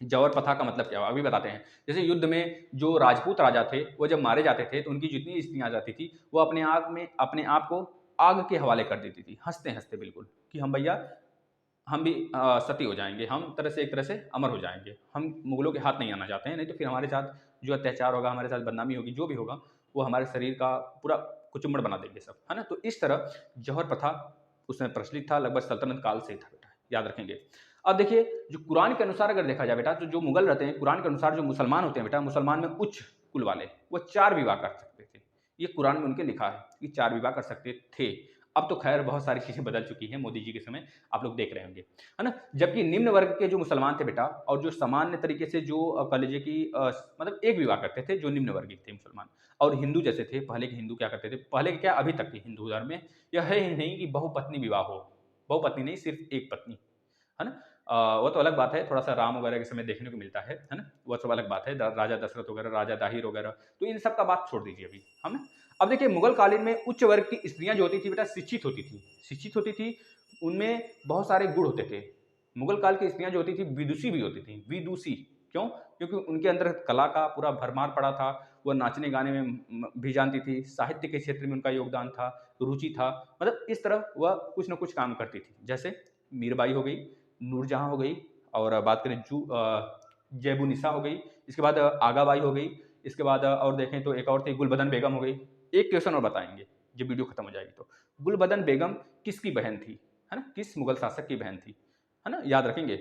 जौहर प्रथा का मतलब क्या हुआ? अभी बताते हैं। जैसे युद्ध में जो राजपूत राजा थे, वो जब मारे जाते थे, तो उनकी जितनी स्त्रियाँ जाती थी, वो अपने आप को आग के हवाले कर देती थी, हँसते-हँसते बिल्कुल, कि हम भैया हम भी सती हो जाएँगे, हम तरह से एक तरह से अमर हो जाएँगे। हम मुगलों के हाथ नहीं आना चाहते हैं, नहीं तो फिर हमारे साथ जो अत्याचार होगा, हमारे साथ बदनामी होगी, जो भी होगा, वो हमारे शरीर का पूरा कुचुम्बड़ बना देंगे सब, है ना? तो इस तरह जौहर प्रथा उस समय प्रचलित था, लगभग सल्तनत काल से ही था बेटा, याद रखेंगे। अब देखिए, जो कुरान के अनुसार अगर देखा जाए बेटा, तो जो मुगल रहते हैं, कुरान के अनुसार जो मुसलमान होते हैं बेटा, मुसलमान में उच्च कुल वाले, वो 4 विवाह कर सकते थे। ये कुरान में उनके लिखा है कि 4 विवाह कर सकते थे। अब तो खैर बहुत सारी चीज़ें बदल चुकी हैं, मोदी जी के समय आप लोग देख रहे होंगे, है ना? जबकि निम्न वर्ग के जो मुसलमान थे बेटा, और जो सामान्य तरीके से जो कह लीजिए कि मतलब एक विवाह करते थे, जो निम्न वर्गीय थे मुसलमान। और हिंदू जैसे थे, पहले के हिंदू क्या करते थे, पहले के क्या अभी तक के हिंदू धर्म में यह है ही नहीं कि बहुपत्नी विवाह हो। बहुपत्नी नहीं, सिर्फ़ एक पत्नी, है ना? वो तो अलग बात है, थोड़ा-सा राम वगैरह के समय देखने को मिलता है ना? वो सब अलग बात है, द राजा दशरथ वगैरह, राजा दाहिर वगैरह, तो इन सब का बात छोड़ दीजिए अभी, है ना? अब देखिए, मुगल कालीन में उच्च वर्ग की स्त्रियाँ जो होती थी बेटा, शिक्षित होती थी। शिक्षित होती थी, उनमें बहुत सारे गुण होते थे। मुगल काल की स्त्रियाँ जो होती थी, विदुषी भी होती थी, विदुषी। क्यों? क्योंकि उनके अंदर कला का पूरा भरमार पड़ा था, वो नाचने-गाने में भी जानती थी, साहित्य के क्षेत्र में उनका योगदान था, रुचि था, मतलब इस तरह वह कुछ न कुछ काम करती थी। जैसे मीरबाई हो गई, नूरजहाँ हो गई, और बात करें ज़ैबुन्निसा हो गई, इसके बाद आगाबाई हो गई, इसके बाद और देखें तो एक और थी, गुलबदन बेगम हो गई। एक क्वेश्चन और बताएँगे, जब वीडियो खत्म हो जाएगी तो। गुलबदन बेगम किसकी बहन थी? है ना? किस मुगल शासक की बहन थी? है ना? याद रखेंगे।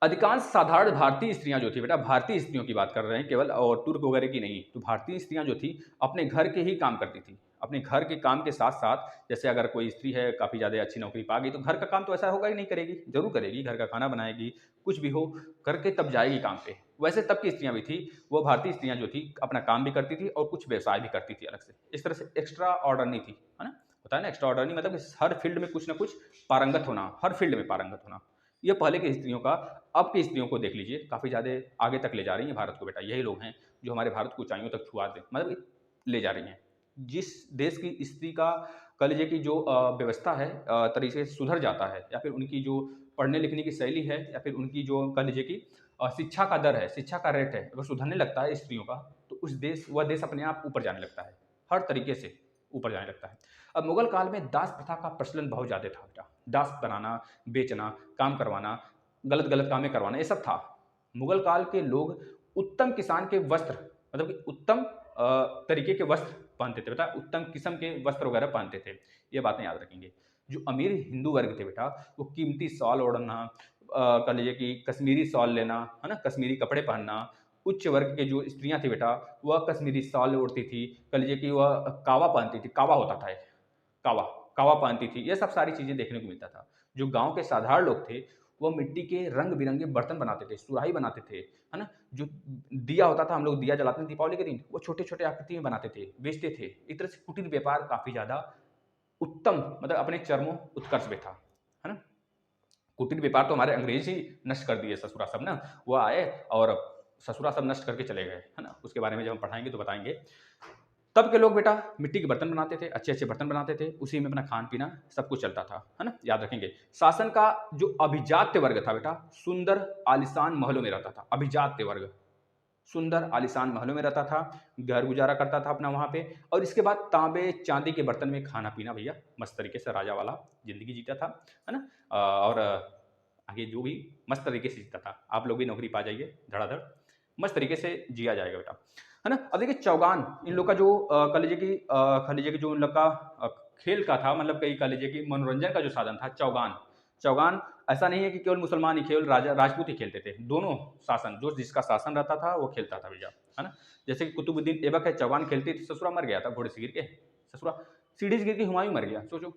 अधिकांश साधारण भारतीय स्त्रियाँ जो थी बेटा, भारतीय स्त्रियों की बात कर रहे हैं केवल, और तुर्क वगैरह की नहीं। तो भारतीय स्त्रियाँ जो थी, अपने घर के ही काम करती थी। अपने घर के काम के साथ-साथ, जैसे अगर कोई स्त्री है, काफ़ी ज़्यादा अच्छी नौकरी पा गई, तो घर का काम तो ऐसा होगा ही नहीं करेगी, ज़रूर करेगी। घर का खाना बनाएगी, कुछ भी हो, करके तब जाएगी काम पे। वैसे तब की स्त्रियाँ भी थी, वो भारतीय स्त्रियाँ जो थी, अपना काम भी करती थी और कुछ व्यवसाय भी करती थी अलग से। इस तरह से एक्स्ट्रा ऑर्डिनरी थी, है ना? होता है ना एक्स्ट्रा ऑर्डिनरी, मतलब कि हर फील्ड में कुछ न कुछ पारंगत होना, हर फील्ड में पारंगत होना। ये पहले की स्त्रियों का, अब की स्त्रियों को देख लीजिए, काफ़ी ज़्यादा आगे तक ले जा रही हैं भारत को बेटा। यही लोग हैं जो हमारे भारत को ऊँचाइयों तक छुआ दें, मतलब ले जा रही हैं। जिस देश की स्त्री का कह लीजिए कि जो व्यवस्था है, तरीके से सुधर जाता है, या फिर उनकी जो पढ़ने-लिखने की शैली है, या फिर उनकी जो कह लीजिए कि शिक्षा का दर है, शिक्षा का रेट है, अगर सुधरने लगता है स्त्रियों का, तो वह देश अपने आप ऊपर जाने लगता है। हर तरीके से ऊपर जाने लगता है। अब मुगल काल में दास प्रथा का प्रचलन बहुत ज़्यादा था बेटा। दास बनाना, बेचना, काम करवाना, गलत-गलत कामें करवाना, ये सब था। मुगल काल के लोग उत्तम किसान के वस्त्र, मतलब कि उत्तम तरीके के वस्त्र पहनते थे बेटा, उत्तम किस्म के वस्त्र वगैरह पहनते थे। ये बातें याद रखेंगे। जो अमीर हिंदू वर्ग थे बेटा, वो कीमती शॉल ओढ़ना, कह लीजिए कि कश्मीरी शॉल लेना, है ना? कश्मीरी कपड़े पहनना। उच्च वर्ग के जो स्त्रियाँ थी बेटा, वह कश्मीरी शॉल ओढ़ती थी, कह लीजिए कि वह कावा पहनती थी, कावा होता था एक, कावा, कावा पहनती थी। ये सब सारी चीज़ें देखने को मिलता था। जो गाँव के साधारण लोग थे, वो मिट्टी के रंग-बिरंगे बर्तन बनाते थे, सुराही बनाते थे, है ना? जो दिया होता था, हम लोग दिया जलाते थे दीपावली के दिन, वो छोटे-छोटे आकृति में बनाते थे, बेचते थे। एक तरह से कुटीर व्यापार काफ़ी ज़्यादा उत्तम, मतलब अपने चरमों उत्कर्ष पे था, है ना? कुटीर व्यापार तो हमारे अंग्रेज ही नष्ट कर दिए ससुरा सब ना, वो आए और ससुरा सब नष्ट करके चले गए, है ना? उसके बारे में जब हम पढ़ाएँगे तो बताएँगे। तब के लोग बेटा मिट्टी के बर्तन बनाते थे, अच्छे-अच्छे बर्तन बनाते थे, उसी में अपना खान-पीना सब कुछ चलता था, है ना? याद रखेंगे। शासन का जो अभिजात्य वर्ग था बेटा, सुंदर आलीशान महलों में रहता था, अभिजात्य वर्ग। सुंदर आलीशान महलों में रहता था, घर गुजारा करता था अपना वहाँ पे और इसके बाद तांबे, चांदी के बर्तन में खाना-पीना भैया मस्त तरीके से राजा वाला ज़िंदगी जीता था, है ना? और आगे जो भी मस्त तरीके से जीता था। आप लोग भी नौकरी पा जाइए धड़ाधड़, मस्त तरीके से जिया जाएगा बेटा, है ना? अब देखिए चौगान इन लोग का जो कह लीजिए कि जो इन लोग का खेल का था मतलब कहीं कह लीजिए कि मनोरंजन का जो साधन था चौगान। चौगान ऐसा नहीं है कि केवल मुसलमान ही केवल राजा राजपूत ही खेलते थे, दोनों शासन जो जिसका शासन रहता था वो खेलता था भैया, है ना? जैसे कि कुतुबुद्दीन ऐबक है चौगान खेलते थे, ससुरा मर गया था घोड़े से गिर के, ससुरा सीढ़ी से गिर के हुमायूँ मर गया, सोचो।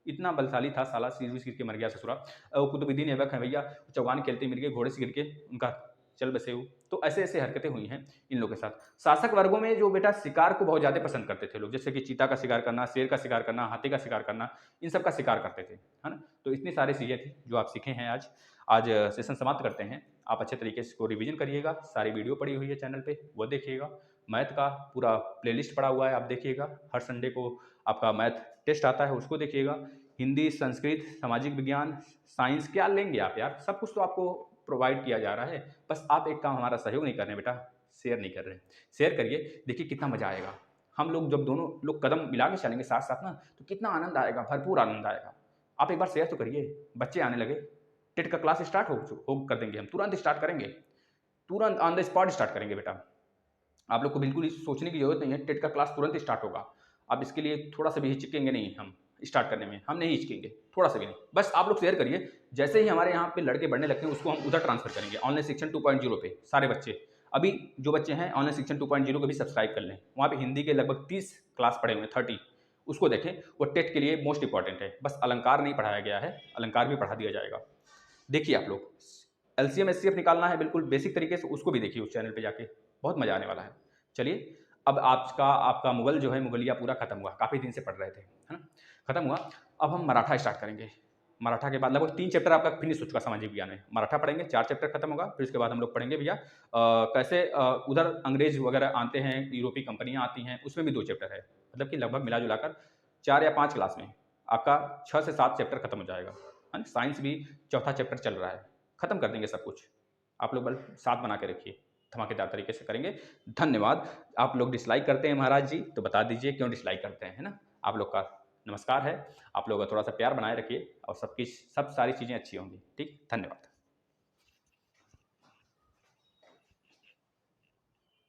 इतना बलशाली था साला सीढ़ी से गिर के मर गया ससुरा। कुतुबुद्दीन ऐबक है भैया चौगान खेलते मिल गए घोड़े से गिर के उनका चल बसे वो। तो ऐसे-ऐसे हरकतें हुई हैं इन लोगों के साथ। शासक वर्गों में जो बेटा शिकार को बहुत ज़्यादा पसंद करते थे लोग, जैसे कि चीता का शिकार करना, शेर का शिकार करना, हाथी का शिकार करना, इन सब का शिकार करते थे, है ना? तो इतनी सारी चीज़ें थी जो आप सीखे हैं आज। आज सेशन समाप्त करते हैं। आप अच्छे तरीके से इसको रिवीजन करिएगा, सारी वीडियो पड़ी हुई है चैनल पे, वो देखिएगा। मैथ का पूरा प्लेलिस्ट पड़ा हुआ है, आप देखिएगा। हर संडे को आपका मैथ टेस्ट आता है, उसको देखिएगा। हिंदी, संस्कृत, सामाजिक विज्ञान, साइंस क्या लेंगे आप यार? सब कुछ तो आपको प्रोवाइड किया जा रहा है। बस आप एक काम हमारा सहयोग नहीं कर रहे हैं बेटा, शेयर नहीं कर रहे हैं। शेयर करिए, देखिए कितना मज़ा आएगा। हम लोग जब दोनों लोग कदम मिला के चलेंगे साथ-साथ ना, तो कितना आनंद आएगा, भरपूर आनंद आएगा। आप एक बार शेयर तो करिए, बच्चे आने लगे। टेट का क्लास स्टार्ट हो कर देंगे हम, तुरंत स्टार्ट करेंगे। तुरंत ऑन द स्पॉट स्टार्ट करेंगे बेटा। आप लोग को बिल्कुल ही सोचने की ज़रूरत नहीं है, टेट का क्लास तुरंत स्टार्ट होगा। आप इसके लिए थोड़ा-सा भी हिचकेंगे नहीं हम स्टार्ट करने में, हम नहीं हिचकेंगे, थोड़ा-सा भी नहीं। बस आप लोग शेयर करिए, जैसे ही हमारे यहाँ पे लड़के बढ़ने लगते हैं, उसको हम उधर ट्रांसफ़र करेंगे, ऑनलाइन शिक्षण 2.0 पे, सारे बच्चे। अभी जो बच्चे हैं ऑनलाइन शिक्षण 2.0 को भी सब्सक्राइब कर लें। वहाँ पे हिंदी के लगभग 30 क्लास पड़े हुए हैं, 30 उसको देखें, वो टेट के लिए मोस्ट इम्पोर्टेंट है। बस अलंकार नहीं पढ़ाया गया है, अलंकार भी पढ़ा दिया जाएगा। देखिए आप लोग, एलसीएम, एचसीएफ निकालना है बिल्कुल बेसिक तरीके से, उसको भी देखिए उस चैनल पे जाके, बहुत मज़ा आने वाला है। चलिए, अब आपका मुगल जो है, मुगलिया पूरा खत्म हुआ, काफ़ी दिन से पढ़ रहे थे, है ना? खत्म हुआ, अब हम मराठा स्टार्ट करेंगे। मराठा के बाद लगभग 3 चैप्टर आपका फिनिश हो चुका सामाजिक विज्ञान में। मराठा पढ़ेंगे, 4 चैप्टर खत्म होगा, फिर उसके बाद हम लोग पढ़ेंगे भैया कैसे उधर अंग्रेज़ वगैरह आते हैं, यूरोपीय कंपनियाँ आती हैं, उसमें भी 2 चैप्टर है। मतलब कि लगभग मिला-जुला कर 4 या 5 क्लास में आपका 6 से 7 चैप्टर खत्म हो जाएगा, है ना? साइंस भी चौथा चैप्टर चल रहा है, खत्म कर देंगे सब कुछ। आप लोग बस साथ बना के रखिए, धमाकेदार तरीके से करेंगे। धन्यवाद। आप लोग डिसलाइक करते हैं महाराज जी, तो बता दीजिए क्यों डिसलाइक करते हैं, है ना? आप लोग का नमस्कार है। आप लोग थोड़ा-सा प्यार बनाए रखिए और सब सारी चीज़ें अच्छी होंगी। ठीक? धन्यवाद।